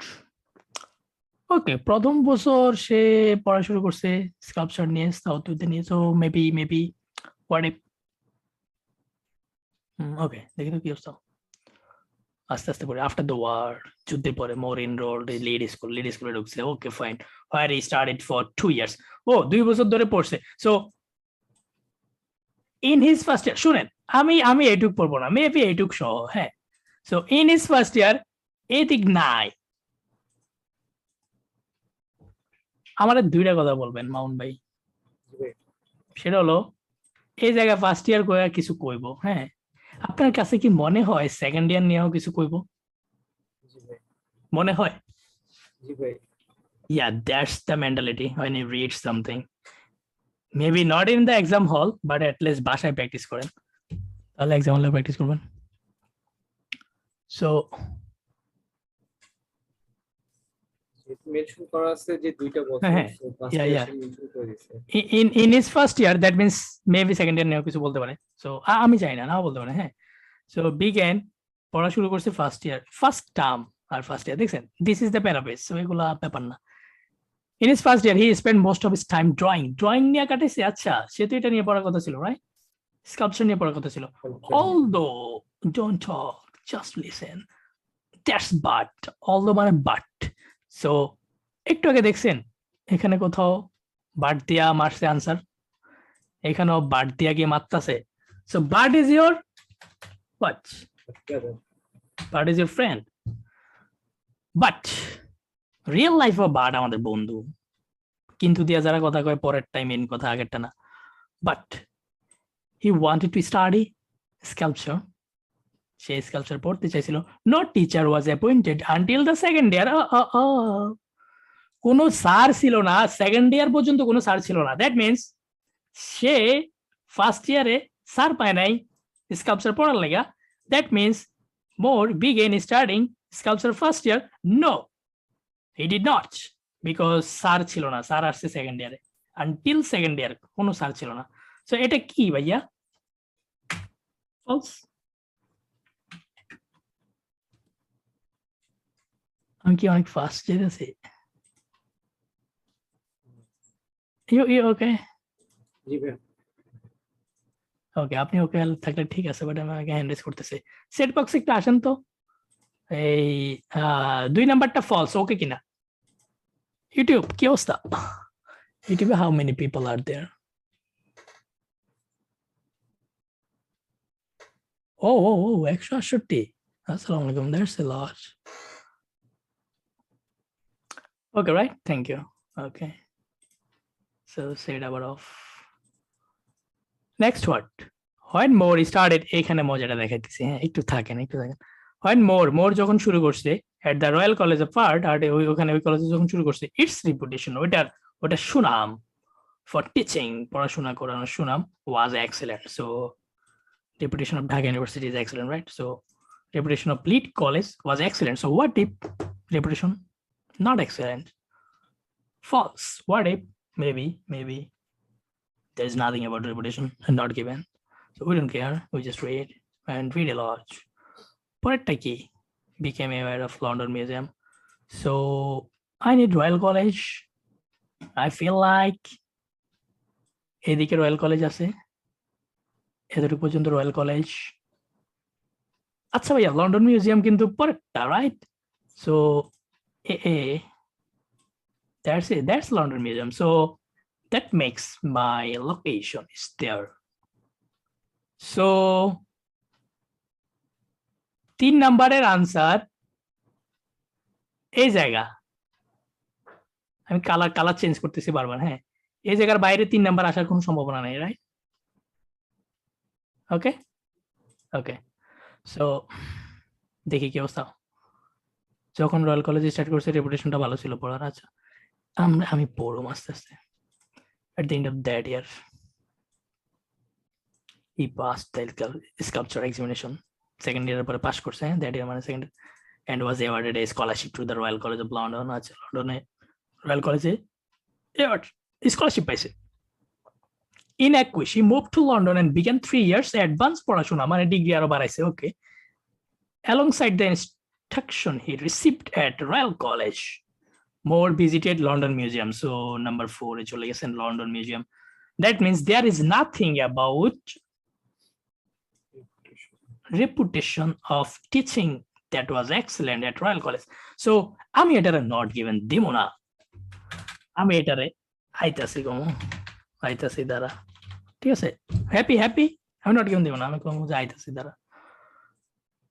A: Okay, প্রথম বছর সে পড়া শুরু করছে স্কাল্পচার নিয়ে, সাউথ উইথ নিয়ে, so maybe what if, okay দেখি তো কি অবস্থা। আস্তে আস্তে পরে আফটার দ্য ওয়ার, যুদ্ধের পরে মোর এনরোলড লেডি স্কুলে ঢুকছে। Okay fine, where he started for 2 years, ও 2 বছর ধরে পড়ছে। So in his first year, শুনেন আমি এইটুক পড়বো না, মেবি এইটুক সহ, হ্যাঁ। So in his first year এদিক নাই। আমাদের 2টা কথা বলবেন মাউন্ট ভাই,
D: জি ভাই।
A: সেটা হলো এই জায়গায় ফার্স্ট ইয়ার করে কিছু কইব, হ্যাঁ। আপনার কাছে কি মনে হয় সেকেন্ড ইয়ার নিয়েও কিছু কইব?
D: জি ভাই।
A: মনে হয়?
D: জি ভাই।
A: Yeah, that's the mentality when you read something. Maybe not in the exam hall, but at least বাসায় প্র্যাকটিস করেন, তাহলে এক্সাম হলে প্র্যাকটিস করবেন। সো
D: মেনশন করা আছে যে 2টা বছর,
A: হ্যাঁ,
D: so first
A: yeah,
D: year
A: yeah.
D: সে মেনশন করে দিয়েছে।
A: in his first year, that means maybe second year নিয়েও কিছু বলতে পারে। সো আমি জানি না, নাও বলতে পারে, হ্যাঁ। সো বিগেন, পড়া শুরু করছে ফার্স্ট ইয়ার, ফার্স্ট টার্ম আর ফার্স্ট ইয়ার, দেখছেন দিস ইজ দ্য প্যারাবেস, সো এগুলা ব্যাপার না। In his first year, he spent most of his time drawing নিয়ে কাটাইছে। আচ্ছা, সে তো এটা নিয়ে পড়ার কথা ছিল, রাইট? স্কাল্পচার নিয়ে পড়ার কথা ছিল। Although, don't talk, just listen. That's but, although মানে but. So, একটু আগে দেখছেন এখানে কোথাও বাট দিয়া মারছে আনসার, এখানেও বাট দিয়া গিয়ে মারতাছে। So, but is your what? But is your friend. But real লাইফও বাট আমাদের বন্ধু, কিন্তু দিয়া যারা কথা কয় পরের টাইম, মেন কথা আগেরটা না। But he wanted to study sculpture, সে স্কাল্পচার পড়তে চাইছিল। No teacher was appointed until the second year, কোনো স্যার ছিল না সেকেন্ড ইয়ার পর্যন্ত, কোনো স্যার ছিল না। দ্যাট মিনস সে ফার্স্ট ইয়ারে স্যার পায় নাই স্কাল্পচার পড়ার লাগা। That means more began studying sculpture first year. No, he did not, because sir ছিল না, স্যার আসছে সেকেন্ড ইয়ারে, আনটিল সেকেন্ড ইয়ার কোনো স্যার ছিল না। সো এটা কি ভাইয়া? ফলস। আমি কি অনেক ফাস্ট যেতেছি? ওকে
D: জি ভাই।
A: ওকে, আপনি ওকে থাকলে ঠিক আছে, বাট আমি আগে হ্যান্ড রেজ করতেছি। সেট বক্স একটু আসেন তো, এই 2 নাম্বারটা ফলস, ওকে কিনা? ইউটিউব কি অবস্থা? ইউটিউবে হাউ মেনি পিপল আর দেয়ার? ও 168, আসসালামু আলাইকুম, that's a lot. Okay, right? Thank you. Okay. So say it about off. Next word. When Moore started, এখানে মজাটা দেখাইতেছি, হ্যাঁ একটু থাকেন। When Moore যখন শুরু করছে at the Royal College of Art, আর ওখানে ওই কলেজে যখন শুরু করছে, its reputation, ওটা সুনাম for teaching, পড়াশোনা করানোর সুনাম was excellent. So reputation of Dhaka University is excellent, right? So reputation of Leeds College was excellent. So what if reputation not excellent? False. What if? Maybe there's nothing about reputation and not given. So we don't care. We just read and read a lot. Poetaki became aware of London Museum. So I need Royal College. I feel like এদিকে royal college আছে, এতটুকু পর্যন্ত royal college. আচ্ছা ভাইয়া, London museum কিন্তু পরেরটা, right? So that's it, that's London Museum. So that makes my location is there. So 3 নাম্বারের answer এই জায়গা। আমি কালার চেঞ্জ করতেছি বারবার, হ্যাঁ। এই জায়গার বাইরে 3 নাম্বার আসার কোনো সম্ভাবনা নেই, রাইট? ওকে, সো দেখি কি অবস্থা। যখন রয়্যাল কলেজে স্টার্ট করছে রেপুটেশনটা ভালো ছিল পড়ার। আচ্ছা আমি পড়ুম আস্তে আস্তে। At the end of that year, he passed the sculpture examination. Second year পরে পাস করছে, that year মানে second, and was awarded a scholarship to the Royal College of London. আচ্ছা লন্ডনে রয়্যাল কলেজে স্কলারশিপ পাইছে। In Equish, he moved to London and began 3 years advanced পড়াশোনা, মানে degree আরো বাড়াইছে। ওকে, alongside the instruction he received at Royal College, more visited London Museum. So number 4 এ চলে গেছেন, London Museum. That means there is nothing about reputation of teaching that was excellent at Royal College. So আমি এটারে not given দিব না, আমি এটারে আইতাছি কম আইতাছি দ্বারা, ঠিক আছে? হ্যাপি হ্যাপি, আমি নট গিভেন দিব না, আমি কম যে আইতাছি দ্বারা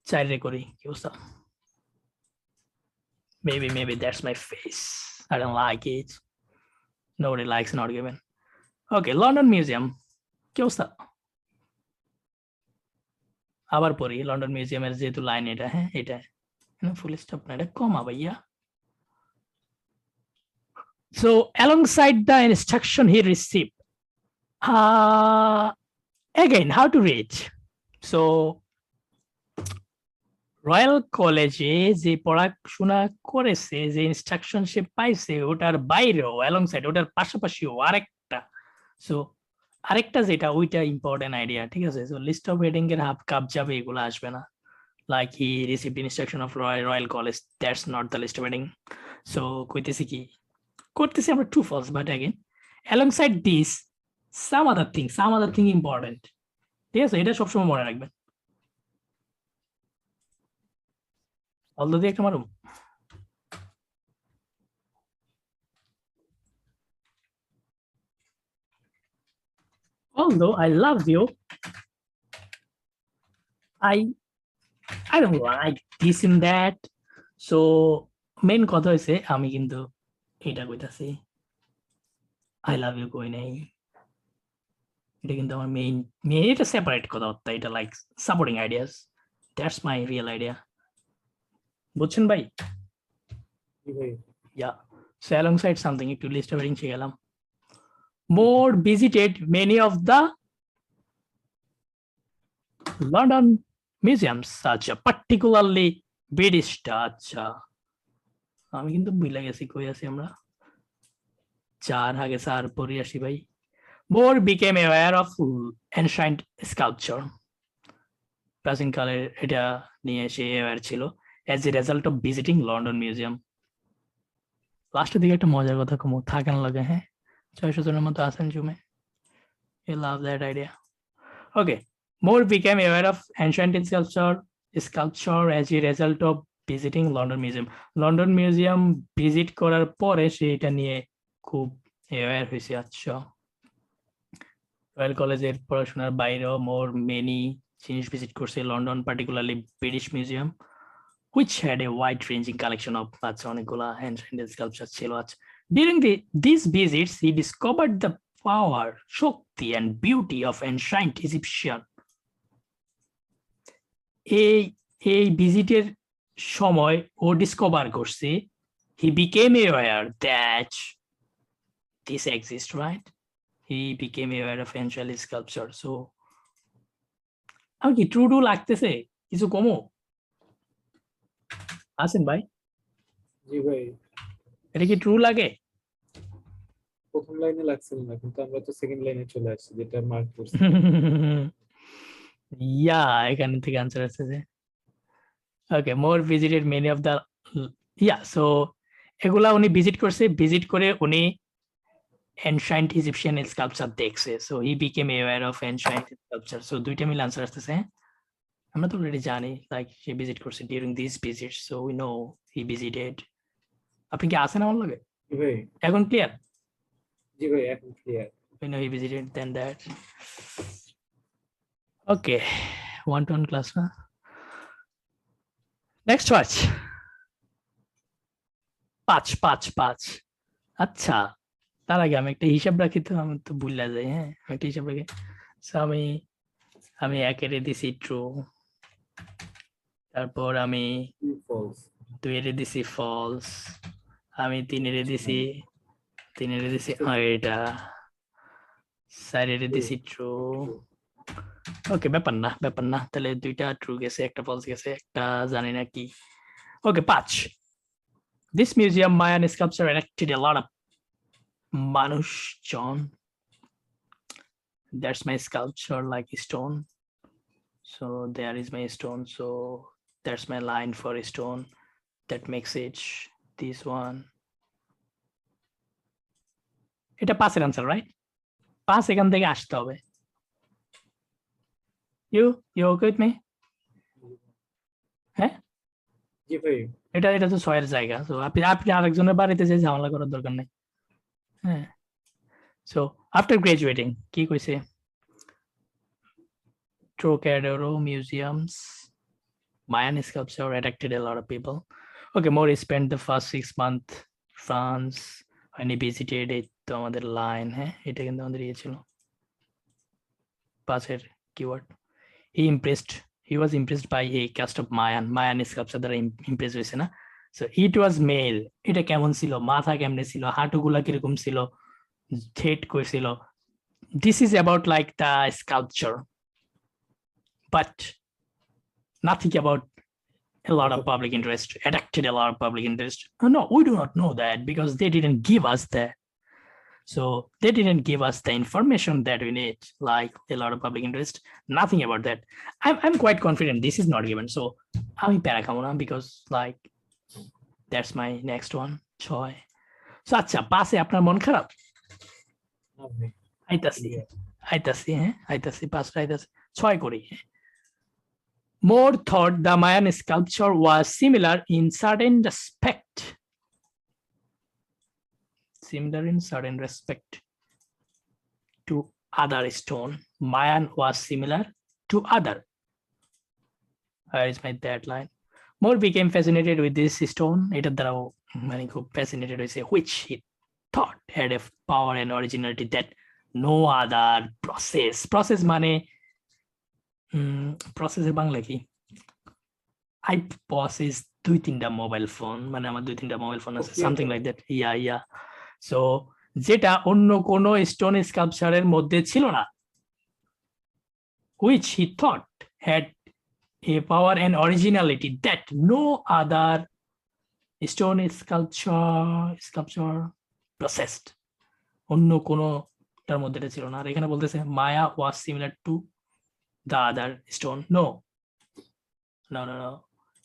A: চাইরে করি। কি অবস্থা? Maybe that's my face. I don't like it. Nobody likes not given. Okay, London Museum. কি অবস্থা? আবার পড়ি লন্ডন মিউজিয়ামের যেহেতু লাইন এটা, হ্যাঁ এটা ফুল স্টপ না, এটা কমা ভাইয়া। So alongside the instruction he received, again how to read. So royal কলেজে যে পড়াশোনা করেছে, যে ইনস্ট্রাকশন সে পাইছে, ওটার বাইরেও অ্যালংসাইড, ওটার পাশাপাশিও আরেকটা, সো আরেকটা যেটা ওইটা ইম্পর্টেন্ট আইডিয়া, ঠিক আছে? সো লিস্ট অফ হেডিং এর হাফ কাপ যাবে, এগুলো আসবে না। Like he received instruction of Royal College, that's not the list of heading. So কইতেছি কি করতেছি আমরা, true false, but again alongside this some other thing important, ঠিক আছে? এটা সবসময় মনে রাখবেন। অলরেডি দিয়ে একটা মারুম। Although I love you, I don't like this and that. So main কথা হইছে আমি কিন্তু এটা কইতাছি, I love you কই নাই, এটা কিন্তু আমার মেইন, এটা সেপারেট কথা, এটা like supporting ideas, that's my real idea. বুঝছেন ভাই? Yeah. So alongside something, একটু লিস্ট অফ হেডিং শিখালাম। More visited many of the London museums, আচ্ছা particularly British, আচ্ছা আমি কিন্তু ভুলে গেছি কই আছি আমরা, 4 আগে 4 পড়ি আসি ভাই। More became aware of ancient sculpture, প্রাচীনকালের এটা নিয়ে সে অ্যাওয়্যার ছিল, as a result of visiting London Museum. লাস্টের দিকে একটা মজার কথা কমো থাকেন লাগে, হ্যাঁ 600 জনের মতো আছেন জুমে, I love that idea. Okay, more became aware of ancient sculpture as a result of visiting London Museum. London Museum visit করার পরে সে এটা নিয়ে খুব অ্যাওয়্যার হয়েছে। আচ্ছা, রয়্যাল কলেজের পড়াশোনার বাইরেও many জিনিস ভিজিট করছে London, particularly British Museum, which had a wide-ranging collection of অনেকগুলা ancient sculptures ছিল। আচ্ছা, during these visits he discovered the power, Shakti and beauty of ancient Egyptian. এই ভিজিটের সময় ও ডিসকভার করছে, he became aware that this exists, right? He became aware of ancient sculpture. So আমি কি true লাগতেছে কিছু কমো আছেন ভাই?
D: জি ভাই,
A: এটা কি ট্রু লাগে?
D: প্রথম লাইনে লাগছিল না, কিন্তু আমরা তো সেকেন্ড লাইনে চলে আসছি যেটা মার্ক করছি।
A: ইয়া এখান থেকে আনসার আসছে যে okay, more visited many of the, yeah so এগুলা উনি ভিজিট করছে, ভিজিট করে উনি ancient Egyptian sculpture দেখছে, so he became aware of ancient sculpture. So দুইটা মিলে আনসার আসতেছে। আমরা তো অলরেডি জানি লাইক সে ভিজিট করছে during these visits, so we know he visited. আপনি কি আছেন আমার লগে?
D: জি ভাই,
A: এখন ক্লিয়ার?
D: জি ভাই এখন clear.
A: We know he visited, then that. Okay, 1-to-1 class, huh? Next watch. 5 আচ্ছা, তার আগে আমি একটা হিসাব রাখি, তো আমি তো ভুলে যাই, হ্যাঁ আমি একটা হিসাব রাখি। আমি একেরে দিছি ট্রু, তারপর আমি
D: ট্রু ফলস,
A: 2 দিছি ফলস, আমি 3 দিছি, 3 দিছি এটা, 4 দিছি ট্রু। ওকে, ব্যাপার না, তাহলে 2টা ট্রু গেছে, একটা ফলস গেছে, একটা জানি না কি। ওকে, 5। This museum Mayan sculpture attracted a lot of মানুষজন. That's my sculpture, like stone. So there is my stone. So that's my line for stone. That makes it this one. এটা 5-এর answer, right? 5 এখান থেকে আসতে হবে। You okay with me? হ্যাঁ,
D: জি ভাই,
A: এটা তো 6-এর জায়গা। তো আপনি আরেকজনের বাড়িতে যে ঝামেলা করার দরকার নেই। হ্যাঁ, সো আফটার গ্রাজুয়েটিং কি কইছে? Trocadero museums, Mayan sculpture attracted a lot of people. Okay, Maury spent the first 6 months France when he visited it. তো আমাদের লাইন, হ্যাঁ, এটা কিন্তু আমাদের ইয়ে ছিল, পাশের keyword. He was impressed by a cast of Mayan sculpture দ্বারা ইমপ্রেস হয়েছে না। So it was male. এটা কেমন ছিল, মাথা কেমনে ছিল, হাঁটুগুলা কিরকম ছিল, হেড কইছিল। This is about like the sculpture, but nothing about a lot of public interest, attracted a lot of public interest. No, we do not know that because they didn't give us that. So they didn't give us the information that we need, like a lot of public interest, nothing about that. I'm quite confident this is not given. So আমি প্যারা খাবো না because like that's my next one, 6. So আচ্ছা, 5-এ আপনার মন খারাপ?
D: না ভাই,
A: আইতাছি, হ্যাঁ, আইতাছি, 5টা আইতাছি, 6 করি। More thought the Mayan sculpture was similar in certain respect. Similar in certain respect to other stone. Mayan was similar to other. Where is my deadline? More became fascinated with this stone. এটা দ্বারাও মানে খুব fascinated হয়েছে, which he thought had a power and originality that no other process মানে প্রসেসের বাংলা কি? I possess 2-3টা mobile phone, মানে আমার 2-3টা মোবাইল ফোন আছে, something like that. Yeah so যেটা অন্য কোন স্টোন স্কাল্পচারের মধ্যে ছিল না, which he thought had a power and originality that no other stone sculpture possessed. অন্য কোনটার মধ্যে এটা ছিল না। আর এখানে বলতেছে মায়া was similar to the other stone. No.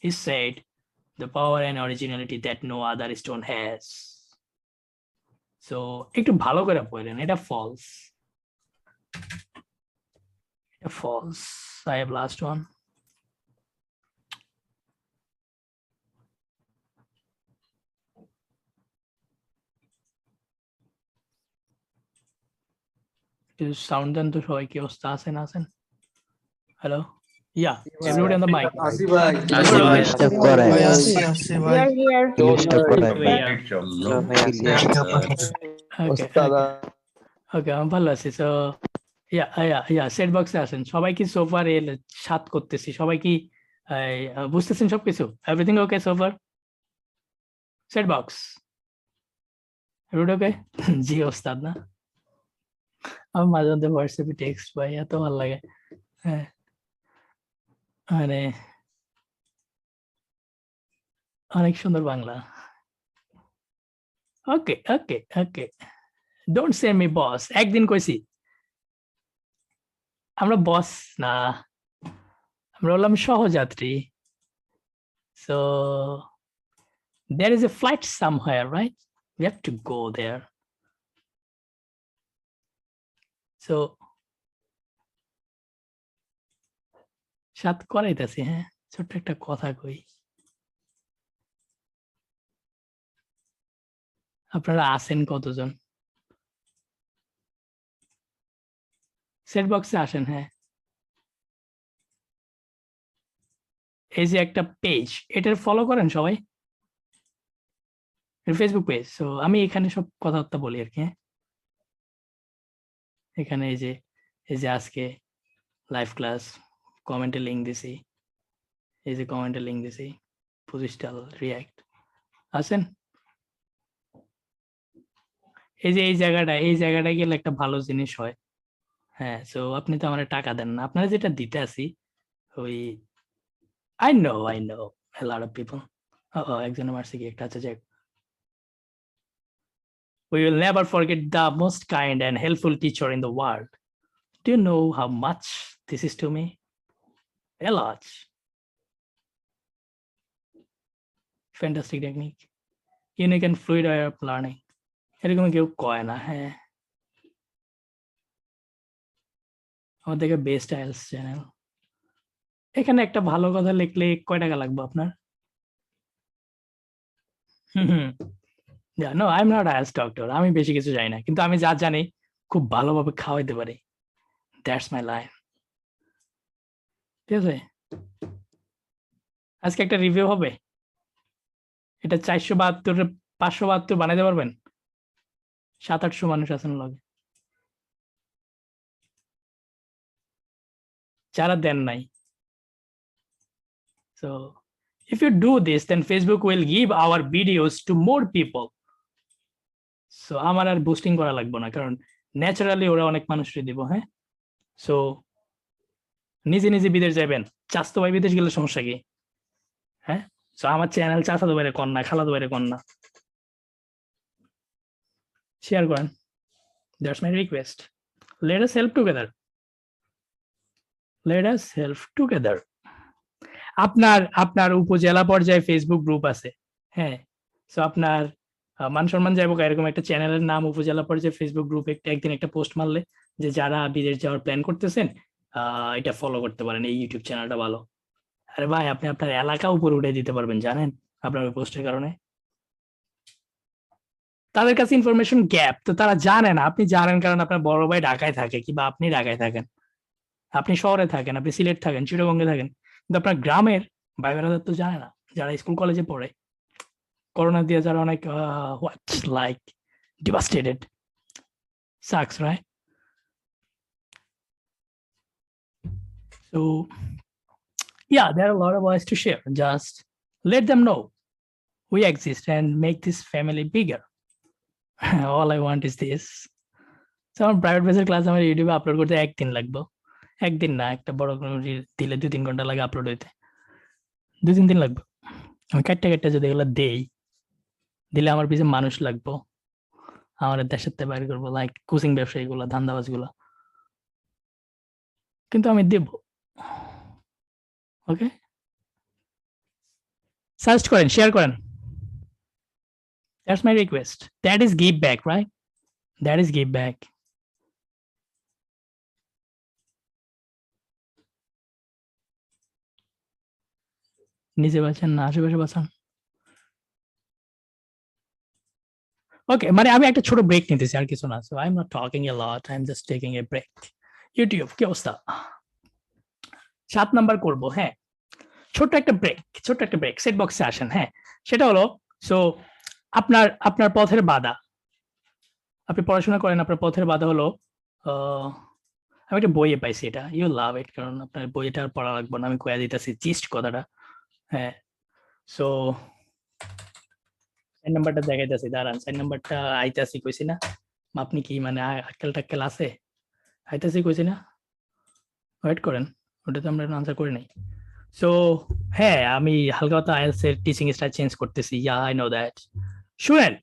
A: He said the power and originality that no other stone has. So একটু ভালো করে পড়লেন, এটা false. I have last one. Sound দেন তো সবাই, কি অবস্থা, আছেন? Hello, yeah, everybody on the mic.
E: আসি ভাই,
F: ডিস্টার্ব করে
A: ওকে, আমি ভালো আছি। সো ইয়া সেট বক্সে আসেন সবাই। কি সোফার 7 করতেছি, সবাই কি বুঝতেছেন সবকিছু? Everything okay so far? Set box everything okay? জি ওস্তাদ। না, আমি মাঝে মধ্যে হোয়াটসঅ্যাপে টেক্সট পাই, এত ভালো লাগে। হ্যাঁ, মানে অনেক সুন্দর Bangla. Okay, don't say me boss. একদিন কইছি আমরা বস না, আমরা হলাম সহযাত্রী। So there is a flight somewhere, right? We have to go there. So সাত করাইতেছি। হ্যাঁ, ছোট্ট একটা কথা কই, আপনারা আছেন কতজন? সেট বক্সে আসেন। হ্যাঁ, এই যে একটা পেজ, এটার ফলো করেন সবাই, ফেসবুক পেজ। সো আমি এখানে সব কথাবার্তা বলি আর কি। হ্যাঁ, এখানে এই যে আজকে লাইভ ক্লাস, কমেন্টে লিঙ্ক দিছি, এই যে কমেন্টে লিঙ্ক দিছি, Positional react. আছেন? এই যে এই জায়গাটায় গেলে একটা ভালো জিনিস হয়। হ্যাঁ, সো আপনি তো আমার টাকা দেন না। আপনারা যেটা দিতে আসি ওই I know a lot of people. একজনের মারছে কি একটা আছে যে We will never forget the most kind and helpful teacher in the world. Do you know how much this is to me? A lot. Fantastic technique. Unique and fluid way of learning. এরকম কেউ কয় না, হ্যাঁ। আমাদের best IELTS channel. এখানে একটা ভালো কথা লিখলে কয় টাকা লাগবে আপনার? No, I am not ills doctor. আমি বেশি কিছু জানি না, কিন্তু আমি যা জানি খুব ভালোভাবে খাওয়াইতে পারি। That's my life. ঠিক আছে, আজকে একটা রিভিউ হবে। এটা 472 572 বানাইতে পারবেন? 700-800 মানুষ আছেন লগে, যারা দেন নাই। So if you do this, then Facebook will give our videos to more people. So আমার আর বুস্টিং করা লাগবে না, কারণ ন্যাচারালি ওরা অনেক মানুষকে দিব। হ্যাঁ, সো নিজে নিজে বিদেশ যাবেন। চাস্তো ভাই বিদেশ গেলে সমস্যা কি? হ্যাঁ, সো আমার চ্যানেল চাচাতো বাইরে কন্যা, খালাতো বাইরে কন্যা শেয়ার করেন। That's my request. Let us help together. Let us help together. আপনার উপজেলা পর্যায়ে ফেসবুক গ্রুপ আছে, হ্যাঁ। সো আপনার মান সম্মান যাইব, এরকম একটা চ্যানেলের নাম উপজেলা পর্যায়ে ফেসবুক গ্রুপ, একদিন একটা পোস্ট মারলে যে যারা বিদেশ যাওয়ার প্ল্যান করতেছেন এটা ফলো করতে পারেন, এই ইউটিউব চ্যানেলটা ভালো। আরে ভাই, আপনি আপনার এলাকা উপরে উঠে দিতে পারবেন, জানেন, আপনার ওই পোস্টের কারণে। তাদের কাছে ইনফরমেশন গ্যাপ, তো তারা জানে না, আপনি জানেন, কারণ আপনার বড় ভাই ঢাকায় থাকে, কিংবা আপনি ঢাকায় থাকেন, আপনি শহরে থাকেন, আপনি সিলেট থাকেন, চিটাগঙ্গে থাকেন, কিন্তু আপনার গ্রামের ভাই বোনেরা তো জানে না, যারা স্কুল কলেজে পড়ে। করোনা দিয়ে যারা অনেক like devastated, sucks, right? So yeah, there are a lot of ways to share. Just let them know we exist and make this family bigger. All I want is this. So আমার private বেসের class আমার ইউটিউবে upload করতে একদিন লাগবে। একদিন না, একটা বড় কোনো দিলে 2-3 ঘন্টা লাগে আপলোড হইতে, 2-3 দিন লাগবে। আমি কাটটা যদি এগুলো দিলে আমার পিছনে মানুষ লাগবো, আমার দেশের থেকে বাইরে করবো, লাইক কোচিং ব্যবসায়ী গুলা, ধান্দাবাজ গুলা, কিন্তু আমি দেব। ওকে, সার্চ করেন, শেয়ার করেন। That's my request. That is give back, right? That is give back. নিজে বাঁচান না, আশেপাশে বাঁচান। ওকে, মানে আমি একটা ছোট ব্রেক নিতেছি, আর কিছু না। So I am not talking a lot, I am just taking a break. YouTube কি অবস্থা? 7 নাম্বার করব। হ্যাঁ, ছোট্ট একটা ব্রেক। সেট বক্সে আসেন। হ্যাঁ, সেটা হলো, সো আপনার পথের বাধা, আপনি পড়াশোনা করেন, আপনার পথের বাধা হলো, আমি একটা বইয়ে পাইছি, এটা ইউ লাভ ইট, কারণ আপনার বইটা আর পড়া লাগবে না, আমি কয়া দিতেছি জিস্ট কথাটা। হ্যাঁ, সো 4 নাম্বারটা দেখাইতেছি, দাঁড়ান। 4 নাম্বারটা আইতাছি কইছি না, আপনি কি মানে আক্কেল টাক্কেল আছে? আইতাছি কইছি না, ওয়েট করেন, ওটা তো আমরা আনসার করি নাই। সো হ্যাঁ, আমি হালকা পাতলা আইএলটিএস এর টিচিং স্টাইল চেঞ্জ করতেছি। ইয়া, আই নো দ্যাট। শুনেন,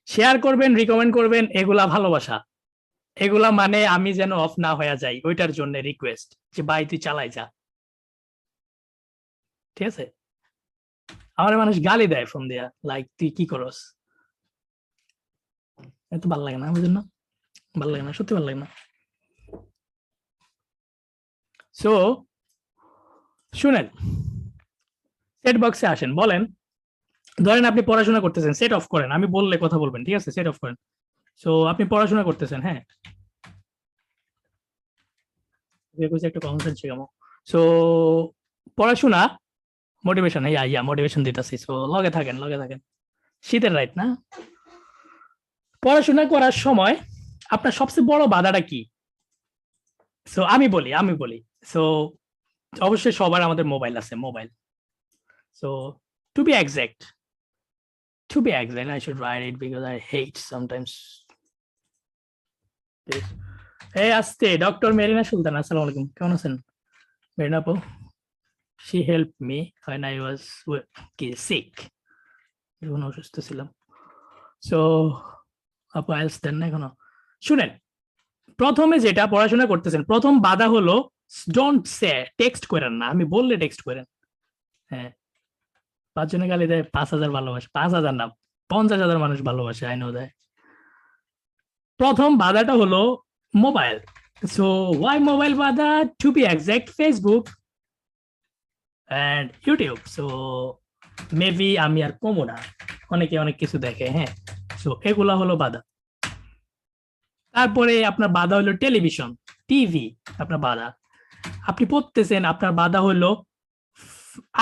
A: শেয়ার করবেন, রিকমেন্ড করবেন, এগুলা ভালোবাসা। এগুলা মানে আমি যেন অফ না হয়ে যাই, ওইটার জন্য রিকোয়েস্ট, যে ভাই তুই চালাই যা। ঠিক আছে, আমার মানুষ গালি দেয় ফোন দিয়া, লাইক তুই কি করস, এত ভালো লাগে না, আমার জন্য ভালো লাগে না, সত্যি ভালো লাগে না। সো শুনেন, সেট বক্সে আসেন, বলেন, ধরেন আপনি পড়াশোনা করতেছেন, সেট অফ করেন, আমি বললে কথা বলবেন, ঠিক আছে, সেট অফ করেন। সো আপনি পড়াশোনা করতেছেন, হ্যাঁ, একটা কমন সেন্স শেখামো। সো পড়াশোনা, মোটিভেশন, ইয়া মোটিভেশন দিতেছি। সো লগে থাকেন। শীতের রাইট না? পড়াশোনা করার সময় আপনার সবচেয়ে বড় বাধাটা কি? সো আমি বলি। সো অবশ্যই সবার আমাদের মোবাইল আছে, mobile. So to be exact, I should write it because I hate sometimes this. Hey, aste, Dr. Merina Sultan, assalamu alaikum. কেমন আছেন? Merina আপু, she helped me when I was sick. যখন অসুস্থ ছিলাম। So আপু আইলস দেন না এখনো? শুনেন, প্রথমে যেটা পড়াশোনা করতেছেন, প্রথম বাধা হলো ডোন্ট সে, টেক্সট করেন না। আমি বললে টেক্সট করেন। হ্যাঁ, 5 জনে গালি দেয়, 5,000 ভালোবাসে, 5,000 না 50,000 মানুষ ভালোবাসে, আই নো দ্যাট। প্রথম বাধাটা হলো মোবাইল। সো ওয়াই মোবাইল বাধা? To be exact, Facebook and YouTube. So maybe আমি আর কমো না, অনেকে অনেক কিছু দেখে। হ্যাঁ, সো এগুলা হলো বাধা। তারপরে আপনার বাধা হলো টেলিভিশন, টিভি আপনার বাধা। আপনি পড়তেছেন, আপনার বাধা হলো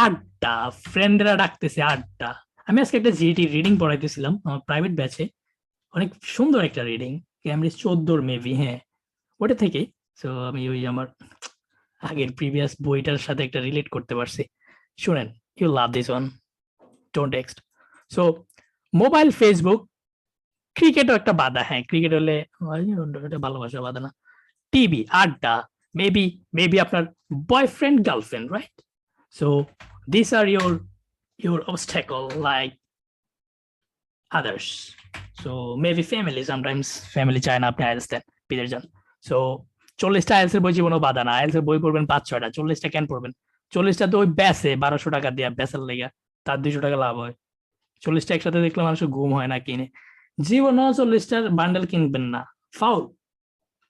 A: আড্ডা, ফ্রেন্ডরা ডাকতেছে আড্ডা। আমি আজকে একটা জিটি রিডিং পড়াইতেছিলাম আমার প্রাইভেট ব্যাচে, অনেক সুন্দর একটা রিডিং, ক্যামব্রিজ 14 মেবি। হ্যাঁ, ওটা থেকে সো আমি ওই আমার আগের প্রিভিয়াস বইটার সাথে একটা রিলেট করতে পারছি। শুনেন, you love this one, don't text. So mobile, Facebook, ক্রিকেটও একটা বাধা। হ্যাঁ, ক্রিকেট হলে এটা ভালোবাসা বাধা না। টিভি, আড্ডা, মেবি আপনার boyfriend, girlfriend, right? So these are your obstacle like others. So maybe family, sometimes family চায় না আপনি আইএলস দেন, বিদেশ যান। সো 40টা আইএলস এর বই জীবনও বাধা না। আইএলস এর বই পড়বেন 5-6টা, 40টা কেন পড়বেন? 40টা তো ওই ব্যাসে 1200 টাকা দিয়ে ব্যাসের লেগে তার 200 টাকা লাভ হয়। 40টা একসাথে দেখলে মানুষের ঘুম হয় না কিনে। জীবনও 40টার বান্ডেল কিনবেন না, ফাউল,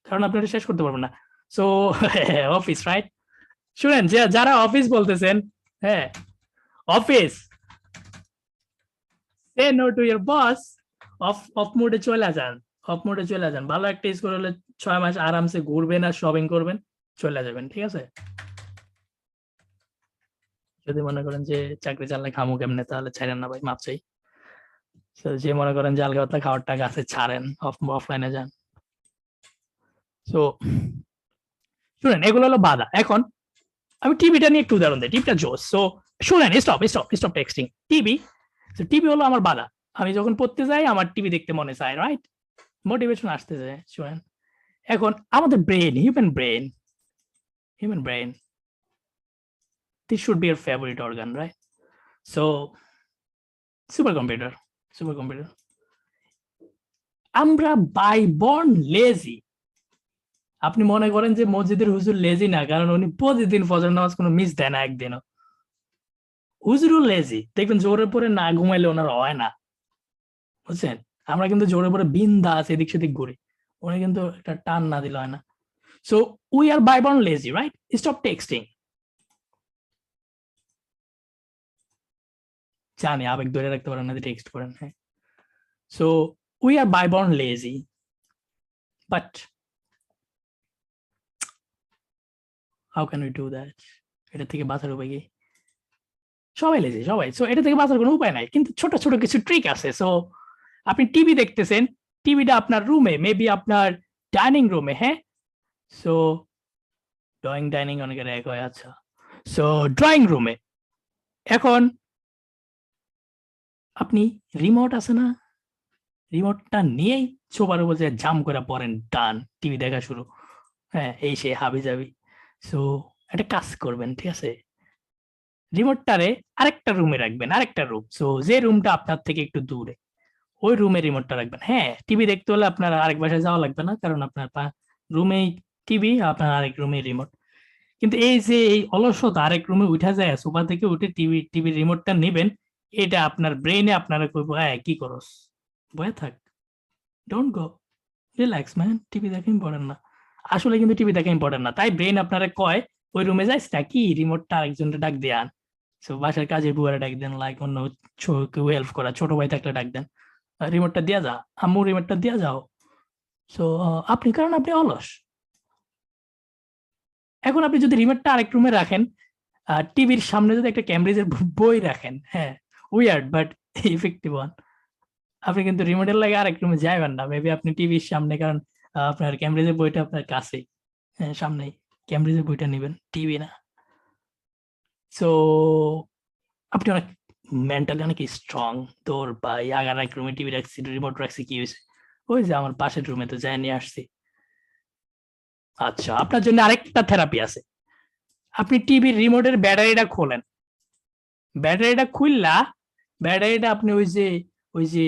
A: কারণ আপনি এটা শেষ করতে পারবেন না। So office, right? শুনেন, যারা অফিস বলতেছেন, হ্যাঁ office, say no to your boss, off মোডে চলে যান, অফ মোডে চলে যান। ভালো একটা স্কোর হলে 6 মাস আরামসে ঘুরবেন আর শপিং করবেন, চলে যাবেন, ঠিক আছে? যদি মনে করেন যে চাকরি চাললে খামু কেমনে, তাহলে ছাড়েন না ভাই, মাপ চাই। যে মনে করেন যে আলগা পাতলা খাওয়ার টাকা আছে, ছাড়েন, অফলাইনে যান। সো শুনেন, এগুলো হলো বাধা। এখন আমি টিভিটা নিয়ে একটু উদাহরণ দিই, টিভিটা জোস। সো শুনেন, স্টপ টেক্সটিং। টিভি হলো আমার বাধা। আমি যখন পড়তে যাই আমার টিভি দেখতে মনে চায়, রাইট? মোটিভেশন আসতে যায়। শুনেন, এখন আমাদের brain, human brain, this should be your favorite organ, right? So supercomputer, আমরা বাই বর্ন লেজি। আপনি মনে করেন যে মসজিদের হুজুর লেজি না, কারণ উনি প্রতিদিন ফজর নামাজ কোনো মিস দেয় না একদিনও। হুজুরও লেজি, দেখবেন জোরে পরে না ঘুমাইলে ওনার হয় না, বুঝছেন? আমরা কিন্তু জোরে পরে বিন্দাস এদিক সেদিক ঘুরি, উনি কিন্তু একটা টান না দিলে হয় না। So we are by born lazy, right? Stop texting. জানি আবেগ ধরে রাখতে পারেন না, টেক্সট করেন। হ্যাঁ, so we are by born lazy, but how can we do that? এটা থেকে বাঁচার উপায় কি? সবাই লেজি, সবাই। সো এটা থেকে বাঁচার কোনো উপায় নাই, কিন্তু ছোট ছোট কিছু ট্রিক আছে। সো আপনি টিভি দেখতেছেন, টিভিটা আপনার রুমে, মেবি আপনার ডাইনিং রুমে। হ্যাঁ, সো ডাইনিং অনেকের এক হয়, আচ্ছা। সো ড্রয়িং রুমে এখন আপনি রিমোট আছে না, রিমোটটা নিয়েই সোফার উপর যে জাম করে পড়েন, ডান, টিভি দেখা শুরু। হ্যাঁ, এই সে হাবি যাবি। সো একটা কাজ করবেন, ঠিক আছে? রিমোটটারে আরেকটা রুমে রাখবেন, আরেকটা রুম। সো যে রুমটা আপনার থেকে একটু দূরে, ওই রুমে রিমোটটা রাখবেন। হ্যাঁ, টিভি দেখতে হলে আপনার আরেক বাসায় যাওয়া লাগবে না, কারণ আপনার রুমেই টিভি, আপনার আরেক রুমে রিমোট। কিন্তু এই যে এই অলসতা, আরেক রুমে উঠা যায়, সোফা থেকে উঠে টিভির রিমোটটা নেবেন, এটা আপনার ব্রেইনে আপনারা কইব, কি করস, বয়ে থাক, don't go, relax man, TV দেখা ইম্পর্টেন্ট না। আসলে কিন্তু টিভি দেখা ইম্পর্টেন্ট না, তাই ব্রেন আপনারা কয় ওই রুমে যাইস না, কি রিমোটটা আরেকজনটা ডাক দিয়ে আন। সো বাসার কাজের বুয়ারে ডাক দেন, লাইক অন্য কেউ হেল্প করা, ছোট ভাই থাকলে ডাক দেন, রিমোটটা দিয়া যা, আম্মু রিমোটটা দিয়া যাও। সো আপনি, কারণ আপনি অলস। এখন আপনি যদি রিমোটটা আরেক রুমে রাখেন, টিভির সামনে যদি একটা ক্যামব্রিজের বই রাখেন, হ্যাঁ, উইয়ার্ড বাট ইফেক্টিভ ওয়ান, আপনি কিন্তু রিমোটের লাগে আরেক রুমে যাইবেন না। মেবি আপনি টিভির সামনে, কারণ আপনার ক্যামব্রিজের বইটা আপনার কাছেই, হ্যাঁ, সামনেই, ক্যামব্রিজের বইটা নেবেন, টিভি না। সো আপনি অনেক মেন্টালি অনেক স্ট্রং, তোর ভাই আগার এক রুমে টিভি রাখছি, রিমোট রাখছি, কি হয়েছে? ওই যে আমার পাশের রুমে তো যাই নিয়ে আসছি। আচ্ছা, আপনার জন্য আরেকটা থেরাপি আছে। আপনি টিভির রিমোটের ব্যাটারিটা খোলেন, ব্যাটারিটা খুললা ব্যাটারিটা আপনি ওই যে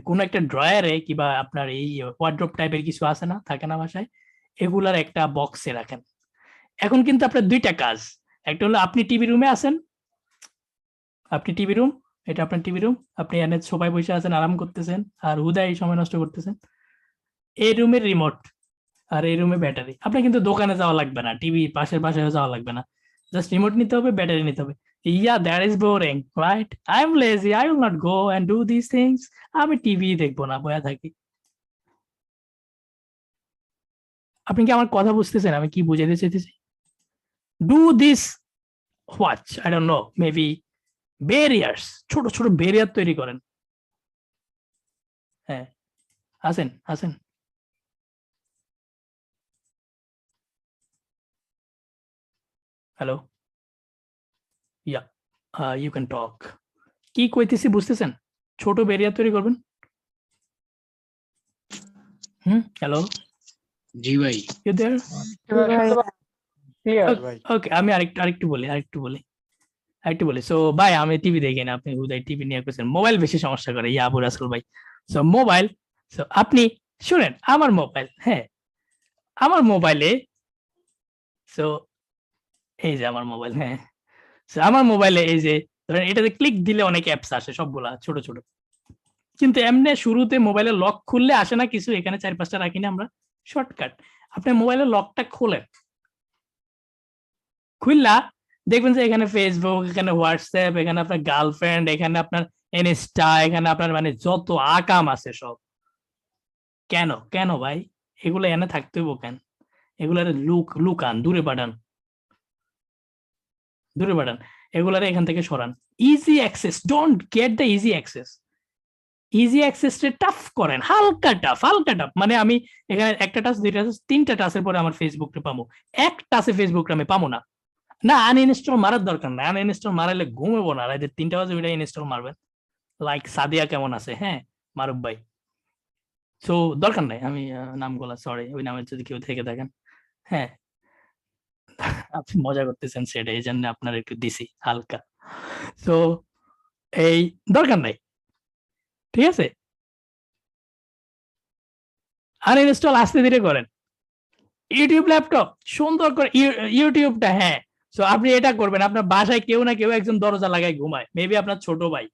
A: কোনো একটা ড্রয়ারে কিংবা আপনার এই ওয়ার্ড্রপ টাইপের কিছু আছে না, থাকে না বাসায়, এগুলার একটা বক্সে রাখেন। এখন কিন্তু আপনার দুইটা কাজ, একটা হলো আপনি টিভি রুমে আছেন, আপনি টিভি রুম, এটা আপনার টিভি রুম, আপনি এনে সবাই বসে আছেন, আরাম করতেছেন আর হুদাই সময় নষ্ট করতেছেন। এই রুমের রিমোট আর এই রুমে ব্যাটারি। আপনার কিন্তু দোকানে যাওয়া লাগবে না, টিভি পাশের পাশে যাওয়া লাগবে না, জাস্ট রিমোট নিতে হবে, ব্যাটারি নিতে হবে। Yeah that is boring, right? I am lazy, I will not go and do this things. আমি টিভি দেখবো না, বয়া থাকি। আপনি কি আমার কথা বুঝতেছেন আমি কি বুঝাইতে চাইতেছি? Do this what, I don't know, maybe barriers, ছোট ছোট ব্যারিয়ার তৈরি করেন। হ্যাঁ, আসেন আসেন। Hello, yeah, you can talk. কি কইতেছি বুঝতেছেন? ছোট ব্যারিয়ার তৈরি করবেন। হ্যালো,
E: জি ভাই।
A: You there?
F: ক্লিয়ার ভাই।
A: ওকে, আমি আরেকটু বলি। সো ভাই, আমি টিভি দেখি না, আপনি হুদাই টিভি নিয়ে করছেন। মোবাইল বেশি সমস্যা করে, ইয়া আবু রাসেল ভাই। সো মোবাইল, সো আপনি শুনেন, আমার মোবাইল, হ্যাঁ আমার মোবাইলে, সো এই যে আমার মোবাইল, হ্যাঁ আমার মোবাইলে এই যে ধরেন এটাতে ক্লিক দিলে অনেক অ্যাপস আসে, সবগুলা ছোট ছোট, কিন্তু এমনি শুরুতে মোবাইলের লক খুললে আসে না কিছু, এখানে 4-5টা রাখি না আমরা শর্টকাট। আপনি মোবাইলের লকটা খোলেন, খুললা দেখবেন যে এখানে ফেসবুক, এখানে হোয়াটসঅ্যাপ, এখানে আপনার গার্লফ্রেন্ড, এখানে আপনার ইনস্টা, এখানে আপনার মানে যত আকাম আছে সব। কেন কেন ভাই এগুলো এনে থাকতে হইব কেন? এগুলার লুকান, দূরে পাঠান, এগুলারে এখান থেকে সরান। Easy access, don't get the easy access. Easy অ্যাক্সেসটা টাফ করেন, হালকা টাফ। মানে আমি এখানে একটা টাচ, দুইটা টাচ, তিনটা টাচের পরে আমার ফেসবুকটা পাবো, এক টাচে ফেসবুকটা আমি পাবো না। না, আনইনস্টল মারার দরকার নাই, আনইনস্টল মারাইলে ঘুমাবো না, রাতে 3টা বাজে ওইটা ইনস্টল মারবেন। লাইক সাদিয়া কেমন আছে, হ্যাঁ মারুফ ভাই। সো দরকার নাই, আমি নামগুলা সরি, ওই নামে যদি কেউ থেকে থাকেন, হ্যাঁ আপনি মজা করতেছেন সেটা, এই জন্য আপনার একটু দিছি হালকা। সো এই দরকার নাই, ঠিক আছে? আনইনস্টল আস্তে ধীরে করেন। ইউটিউব ল্যাপটপ সুন্দর করে, ইউটিউবটা, হ্যাঁ সো আপনি এটা করবেন, আপনার বাসায় কেউ না কেউ একজন দরজা লাগায় ঘুমায়, মেবি আপনার ছোট ভাই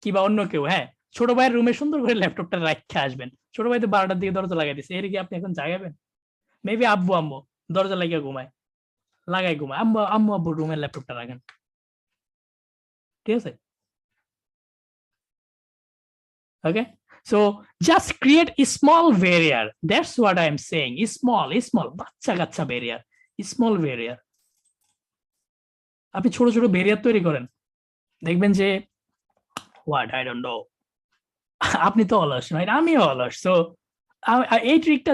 A: কিংবা অন্য কেউ, হ্যাঁ ছোট ভাইয়ের রুমে সুন্দর করে ল্যাপটপটা রাখতে আসবেন। ছোট ভাই তো 12টার দিকে দরজা লাগাই দিচ্ছে, এর কি আপনি এখন জাগাবেন? মেবি আম্মু দরজা লাগিয়ে ঘুমায়, আম্মু রুমের ল্যাপটপটা রাখেন, ঠিক আছে? ওকে, so just create a small barrier, that's what I am saying, small বাচ্চা কাচ্চা barrier, small barrier। আপনি ছোট ছোট ব্যারিয়ার তৈরি করেন, দেখবেন যে what I don't know, আপনি তো অলস, রাইট? আমিও অলস। সো এই ট্রিকটা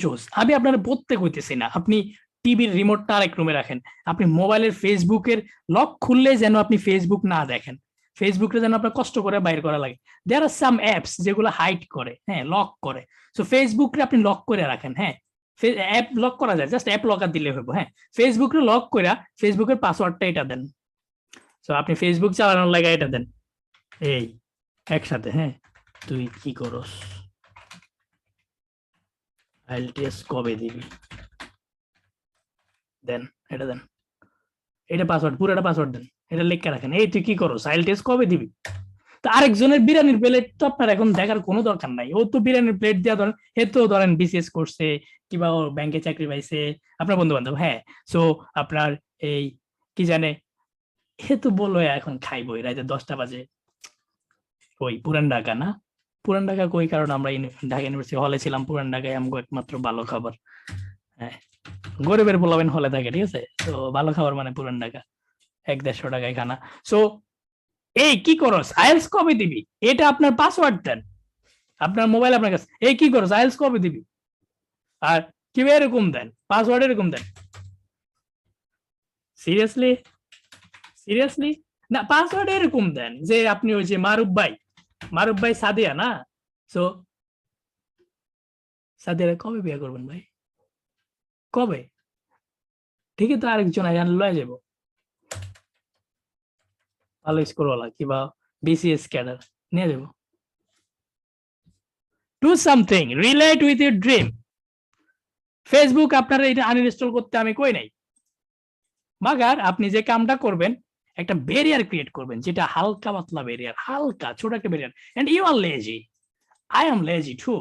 A: জোস, আমি আপনারা বলতে কইতেছি না। আপনি টিভির রিমোটটা আরেক রুমে রাখেন, আপনি মোবাইলের ফেসবুকের লক খুললে যেন আপনি ফেসবুক না দেখেন, ফেসবুকটা যেন আপনার কষ্ট করে বাইর করা লাগে। দেয়ার আর সাম অ্যাপস যেগুলো হাইড করে, হ্যাঁ লক করে। সো ফেসবুককে আপনি লক করে রাখেন, হ্যাঁ অ্যাপ লক করা যায়, জাস্ট অ্যাপ লকার দিলে হইব। হ্যাঁ ফেসবুককে লক করে ফেসবুকের পাসওয়ার্ডটা এটা দেন। সো আপনি ফেসবুক চালানোর লাগে এটা দেন, এই একসাথে। হ্যাঁ তুই কি করস, আইএলটিএস কবে দিবি, দেন এটা দেন, এটা পাসওয়ার্ড, পুরোটা পাসওয়ার্ড দেন, এটা লিখে রাখেন। এই তুই কি করো, আইএলটিএস কবে দিবি? তো আরেকজনের বিরিয়ানির প্লেট তো আপনার এখন দেখার কোনো দরকার নাই, ও তো বিরিয়ানির প্লেট দিয়া ধরেন, হে তো ধরেন বিসিএস করছে কিংবা ও ব্যাংকে চাকরি পাইছে, আপনার বন্ধু বান্ধব, হ্যাঁ সো আপনার এই কি জানে, হে তো বললো এখন খাইবই রাতে 10টা বাজে। ওই পুরান ঢাকা না, পুরান ঢাকা কই, কারণ আমরা ঢাকা ইউনিভার্সিটি হলে ছিলাম, পুরান ঢাকায় আমগো একমাত্র ভালো খাবার। হ্যাঁ গরিবের পোলাবেন হলে থাকে, ঠিক আছে? তো ভালো খাবার মানে পুরান ঢাকা, 100-150 টাকায় খানা। সো এই কি করস, আইএলস কবে দিবি, এটা আপনার পাসওয়ার্ড দেন, আপনার মোবাইল আপনার কাছে, এই কি করস, আইএলস কবে দিবি, আর কি এরকম দেন, পাসওয়ার্ড এরকম দেন। সিরিয়াসলি সিরিয়াসলি না, পাসওয়ার্ড এরকম দেন যে আপনি ওই যে মারুফ ভাই সাদিয়া না, সো সাদিয়া কবে বিয়ে করবেন ভাই, কবে? ঠিকই তো, আরেকজন আয়ান লয়ে যাব ভালো স্কোরওয়ালা কিংবা বিসিএস ক্যাডার নিয়ে যাব। Do something relate with your dream. Facebook আপনারা এটা আনইনস্টল করতে আমি কই নাই, মাগার আপনি যে কামটা করবেন একটা ব্যারিয়ার ক্রিয়েট করবেন, যেটা হালকা পাতলা ব্যারিয়ার, হালকা ছোট একটা barrier. And you are lazy, I am lazy too,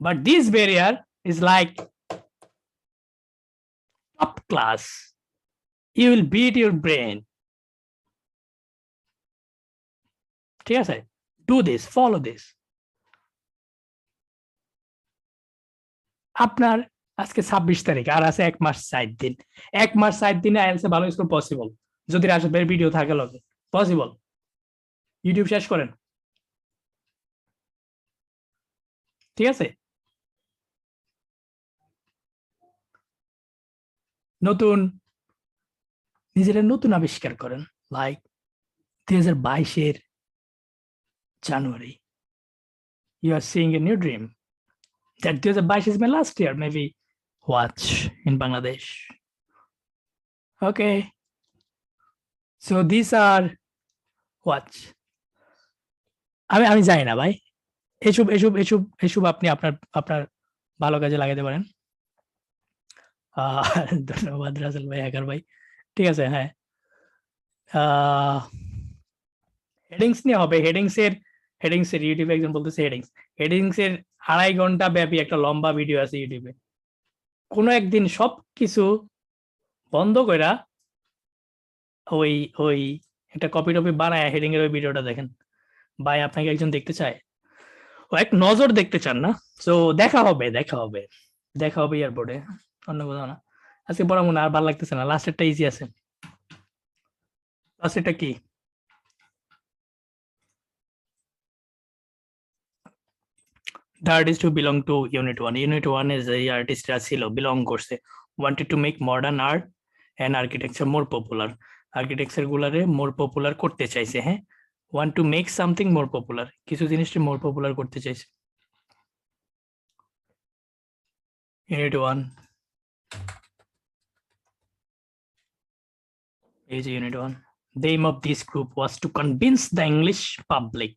A: but this barrier is like top class, you will beat your brain. ঠিক আছে, ডু দিস, ফলো দিস। আপনার আজকে 26 তারিখ, আর আছে 1 মাস 60 দিন। 1 মাস 60 দিনে আইএলটিএস ভালো স্কোর পসিবল, যদি রাশেদের ভিডিও থাকে লগে পসিবল। ইউটিউব শেষ করেন, ঠিক আছে? নতুন নিজেরা নতুন আবিষ্কার করেন, like 2022 January, you are seeing a new dream that 2022 is my last year, maybe watch in Bangladesh. Okay, so these are watch. আমি জানি না ভাই, এসব আপনি আপনার ভালো কাজে লাগাতে পারেন। ধন্যবাদ রাসেল ভাই, হ্যাকার ভাই। ঠিক আছে, হ্যাঁ, হেডিংস নিয়ে হবে। হেডিংস এর ইউটিউবে একজন বলতেছে হেডিংস এর 2.5 ঘন্টা ব্যাপী একটা লম্বা ভিডিও আছে ইউটিউবে। কোনো একদিন সবকিছু বন্ধ কইরা ওই একটা কপি বানায় হেডিং এর ওই ভিডিওটা দেখেন ভাই, আপনাকে একজন দেখতে চায়, ও এক নজর দেখতে চান না? তো দেখা হবে এয়ারপোর্টে, অন্য কোথাও না। আজকে বড় মনে আর ভালো লাগতেছে না, লাস্টেরটা ইজি আছে। লাস্টেরটা কি? The artist who belong to Unit 1. Unit 1 is the artist ছিল, belong করছে, wanted to make modern art and architecture more popular. Architecture গুলারে more popular করতে চাইছে, হ্যাঁ, want to make something more popular, কিছু জিনিসকে more popular করতে চাইছে। Unit 1, is Unit 1. The aim of this group was to convince the English public,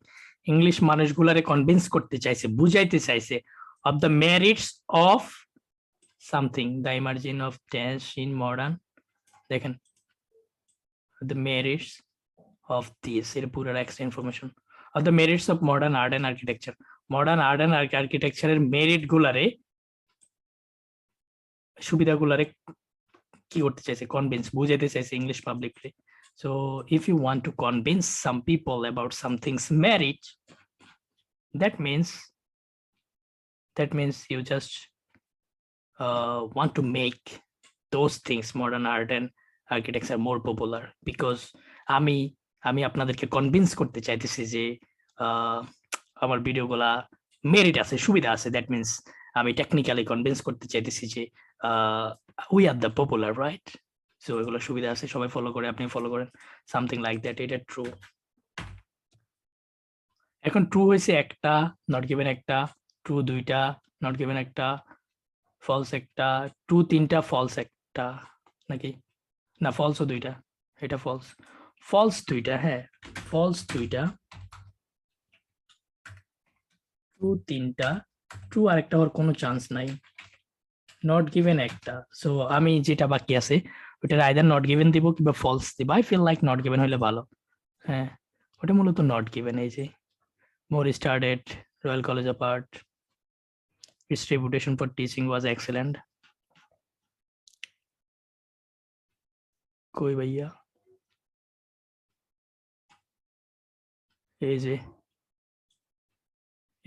A: English মানুষগুলারে convince করতে চাইছে, বুঝাইতে চাইছে, of the merits of something, the emergence of dance in modern, দেখেন, the merits of this, এর পুরো extra information, of the merits of modern art and architecture, modern art and architecture এর merit গুলারে, সুবিধাগুলারে কি করতে চাইছে, কনভিন্স, বুঝাইতে চাইছে English publicly. So if you want to convince some people about something's merit, that means you just want to make those things, modern art and architecture, more popular, because আমি আপনাদেরকে convince করতে চাইতেছি যে আমার ভিডিওগুলা merit আছে, সুবিধা আছে। That means আমি টেকনিক্যালি কনভিন্স করতে চাইতেছি যে we are the popular, right? So এগুলো সুবিধা আছে, সবাই ফলো করে, আপনি ফলো করেন, সামথিং লাইক দ্যাট। এটা ট্রু। এখন ট্রু হয়েছে একটা, নট গিভেন একটা, ট্রু 2টা, নট গিভেন একটা, ফলস একটা, ট্রু 3টা, ফলস একটা, নাকি না, ফলসও 2টা, এটা ফলস 2টা, হ্যাঁ, ফলস 2টা, ট্রু 3টা, ট্রু আরেকটা হওয়ার কোনো চান্স নাই, নট গিভেন একটা। সো আমি যেটা বাকি আছে ওটা আইদার নট গিভেন দিব কিংবা ফলস দিব। I feel like not given হলে ভালো, হ্যাঁ, ওটা মূলত নট গিভেন। এই যে more started Royal College of Art, its reputation for teaching was excellent. কই ভাইয়া, এই যে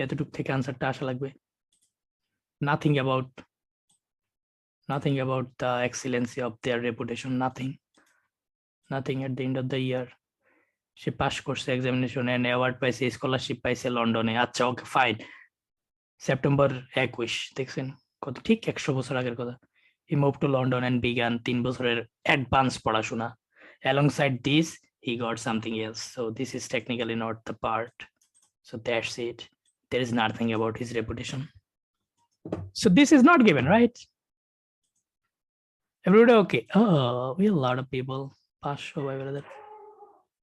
A: এতটুক থেকে আনসারটা আসা লাগবে। nothing about the excellency of their reputation, nothing at the end of the year. Say pass করছে এক্সামিনেশনে, অ্যাওয়ার্ড পাইছে, স্কলারশিপ পাইছে লন্ডনে। আচ্ছা, ওকে, ফাইন। সেপ্টেম্বর 21, দেখছেন কত ঠিক 100 বছর আগের কথা। He moved to London and began 3 বছরের advanced পড়াশোনা. Alongside this, he got something else. So this is technically not the part. So that's it. There is nothing about his reputation. So this is not given, right? Everybody okay? Oh, we have a lot of people. Pasho by brother.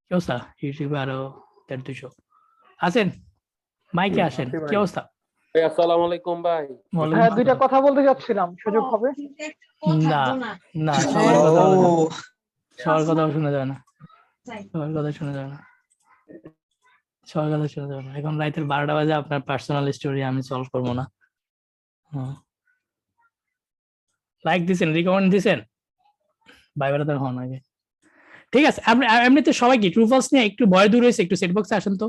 A: কি অবস্থা? ইউটিউবে আরো 150 আসেন, মাইকে আসেন। কি অবস্থা?
E: ভাই আসসালামু আলাইকুম ভাই।
A: ওয়ালাইকুম
F: হ্যাঁ, দুইটা
A: আসসালাম।
F: কথা বলতে যাচ্ছিলাম, সুযোগ হবে?
A: না না, সবার কথা বলা যাবে না। সবার কথা শোনা যাবে না। সবার কথা শোনা যাবে না। সবার কথা শোনা যাবে না। এখন রাতের 12টা বাজে, আপনার পার্সোনাল স্টোরি আমি সলভ করবো না। লাইক দিছেন, রিকমেন্ড দিছেন, ভাই ব্রাদার হন আগে। ঠিক আছে, আপনি এমনিতে সবাই কি ট্রু ফলস নিয়ে একটু ভয় দূর হয়েছে? একটু সেট বক্সে আসেন তো।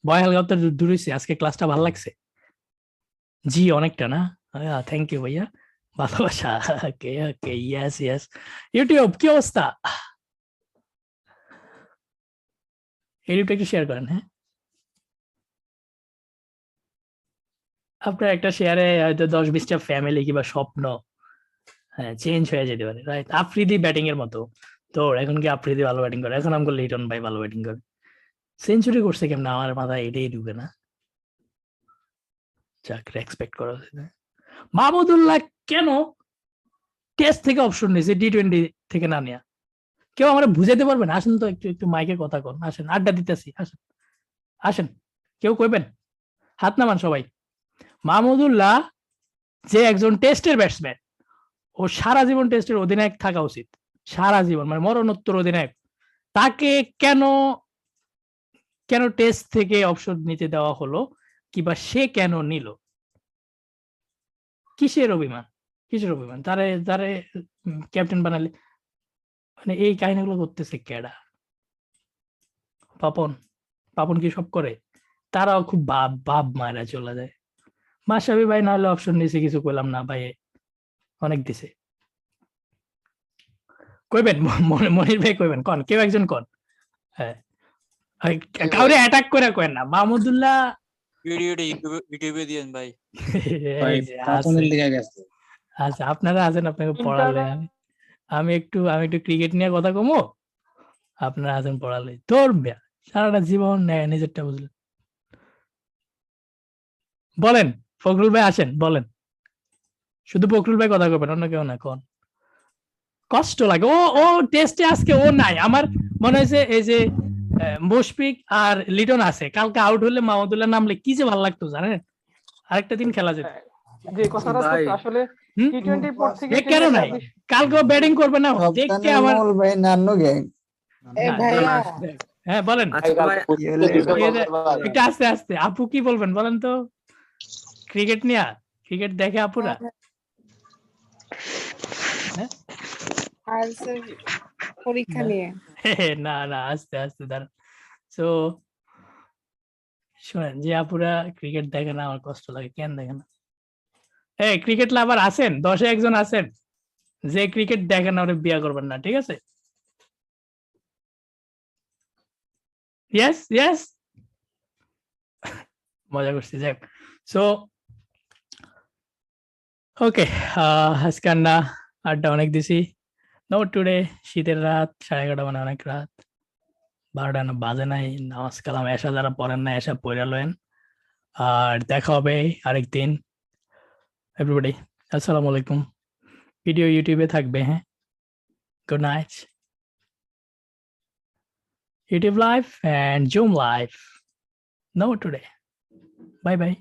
A: ভয় হালকা দূর হয়েছে। আজকে ক্লাসটা ভালো লাগছে? জি, অনেকটা না? থ্যাংক ইউ ভাইয়া, ভালোবাসা। ওকে ওকে, ইয়েস ইয়েস। ইউটিউব কি অবস্থা? ইউটিউবটা একটু শেয়ার করেন। হ্যাঁ, আপনার একটা শেয়ারে হয়তো 10-20টা ফ্যামিলি কিংবা স্বপ্ন চেঞ্জ হয়ে যেতে পারে, রাইট? আফ্রিদি ব্যাটিং এর মতো তো এখন কি আফ্রিদি ভালো ব্যাটিং করে? এখন আমগুলো লিটন ভাই ভালো ব্যাটিং করে। সেঞ্চুরি করছে কেমন? আমার মাথায় এটাই ঢুকে না। যাক, এক্সপেক্ট করা উচিত। মাহমুদুল্লাহ কেন টেস্ট থেকে অপশন নিয়েছে, টি-20 থেকে না নেয়া? কেউ আমরা বুঝাইতে পারবেন? আসেন তো, একটু একটু মাইকে কথা কন, আসেন, আড্ডা দিতেছি, আসেন আসেন, কেউ কইবেন? হাত নামান সবাই। মাহমুদুল্লাহ যে একজন টেস্টের ব্যাটসম্যান, ও সারা জীবন টেস্টের অধিনায়ক থাকা উচিত, সারা জীবন, মানে মরণোত্তর অধিনায়ক। তাকে কেন কেন টেস্ট থেকে অপশন নিতে দেওয়া হলো, কিংবা সে কেন নিল? কিসের অভিমান? কিসের অভিমান? তারে তারে ক্যাপ্টেন বানালে, মানে এই কাহিনীগুলো করতেছে কেডা? পাপন পাপন কি সব করে? তারাও খুব বাপ মারা চলে যায়। মাশরাফি ভাই না হলে অপশন নিয়েছে, কিছু কইলাম না ভাই, অনেক দিছে। কইবেন মনির ভাই, কইবেন, কন, কেউ একজন কন। হ্যাঁ, কাউরে অ্যাটাক করে কইেন না। মাহমুদুল্লাহ
G: ভিডিওটা ইউটিউবে দিয়েন ভাই।
A: আচ্ছা, আপনারা আছেন, আপনাকে পড়ালে আমি একটু ক্রিকেট নিয়ে কথা কমো, আপনারা আছেন পড়ালে। তোর সারাটা জীবন নিজেরটা বুঝলেন। বলেন ফখরুল ভাই, আসেন বলেন। শুধু ফখরুল ভাই কথা কবেন, অন্য কেউ না। কন, কষ্ট লাগে। ও টেস্টে আজকে ও নাই। আমার মনে হয়েছে এই যে মুশফিক আর লিটন আছে, কালকে আউট হলে মাহমুদুল্লাহ নামলে কি যে ভালো লাগতো জানেন। আরেকটা দিন খেলা যেত।
F: যে কথাটা তো আসলে টি-20 পর থেকে
A: কেন নাই? কালকে ব্যাটিং করবে না দেখতে আমার। হ্যাঁ বলেন, একটু আস্তে আস্তে। আপু কি বলবেন বলেন তো? ক্রিকেট নিয়ে, ক্রিকেট দেখে আপুরা?
H: পরীক্ষা নিয়ে
A: না না, আস্তে আস্তে দাঁড়ান। সো শোনেন, যে আপুরা ক্রিকেট দেখে না, আমার কষ্ট লাগে। কেন দেখে না? এই ক্রিকেট লাভার আছেন, 10-এ একজন আছেন যে ক্রিকেট দেখে না, ওরে বিয়া করবেন না, ঠিক আছে? ইয়েস ইয়েস, মজা করছি। যাক, সো ওকে, আজকে না আড্ডা অনেক দিছি। নো টুডে, শীতের রাত, 11:30 মানে অনেক রাত, 12টা না বাজে নাই। নামাজ কালাম এসা যারা পড়েন না, এসা পড়া লয়েন। আর দেখা হবে আরেকদিন। এভরিবডি, আসসালামু আলাইকুম। ভিডিও ইউটিউবে থাকবে। হ্যাঁ, good night. YouTube live and Zoom live. No today. Bye bye.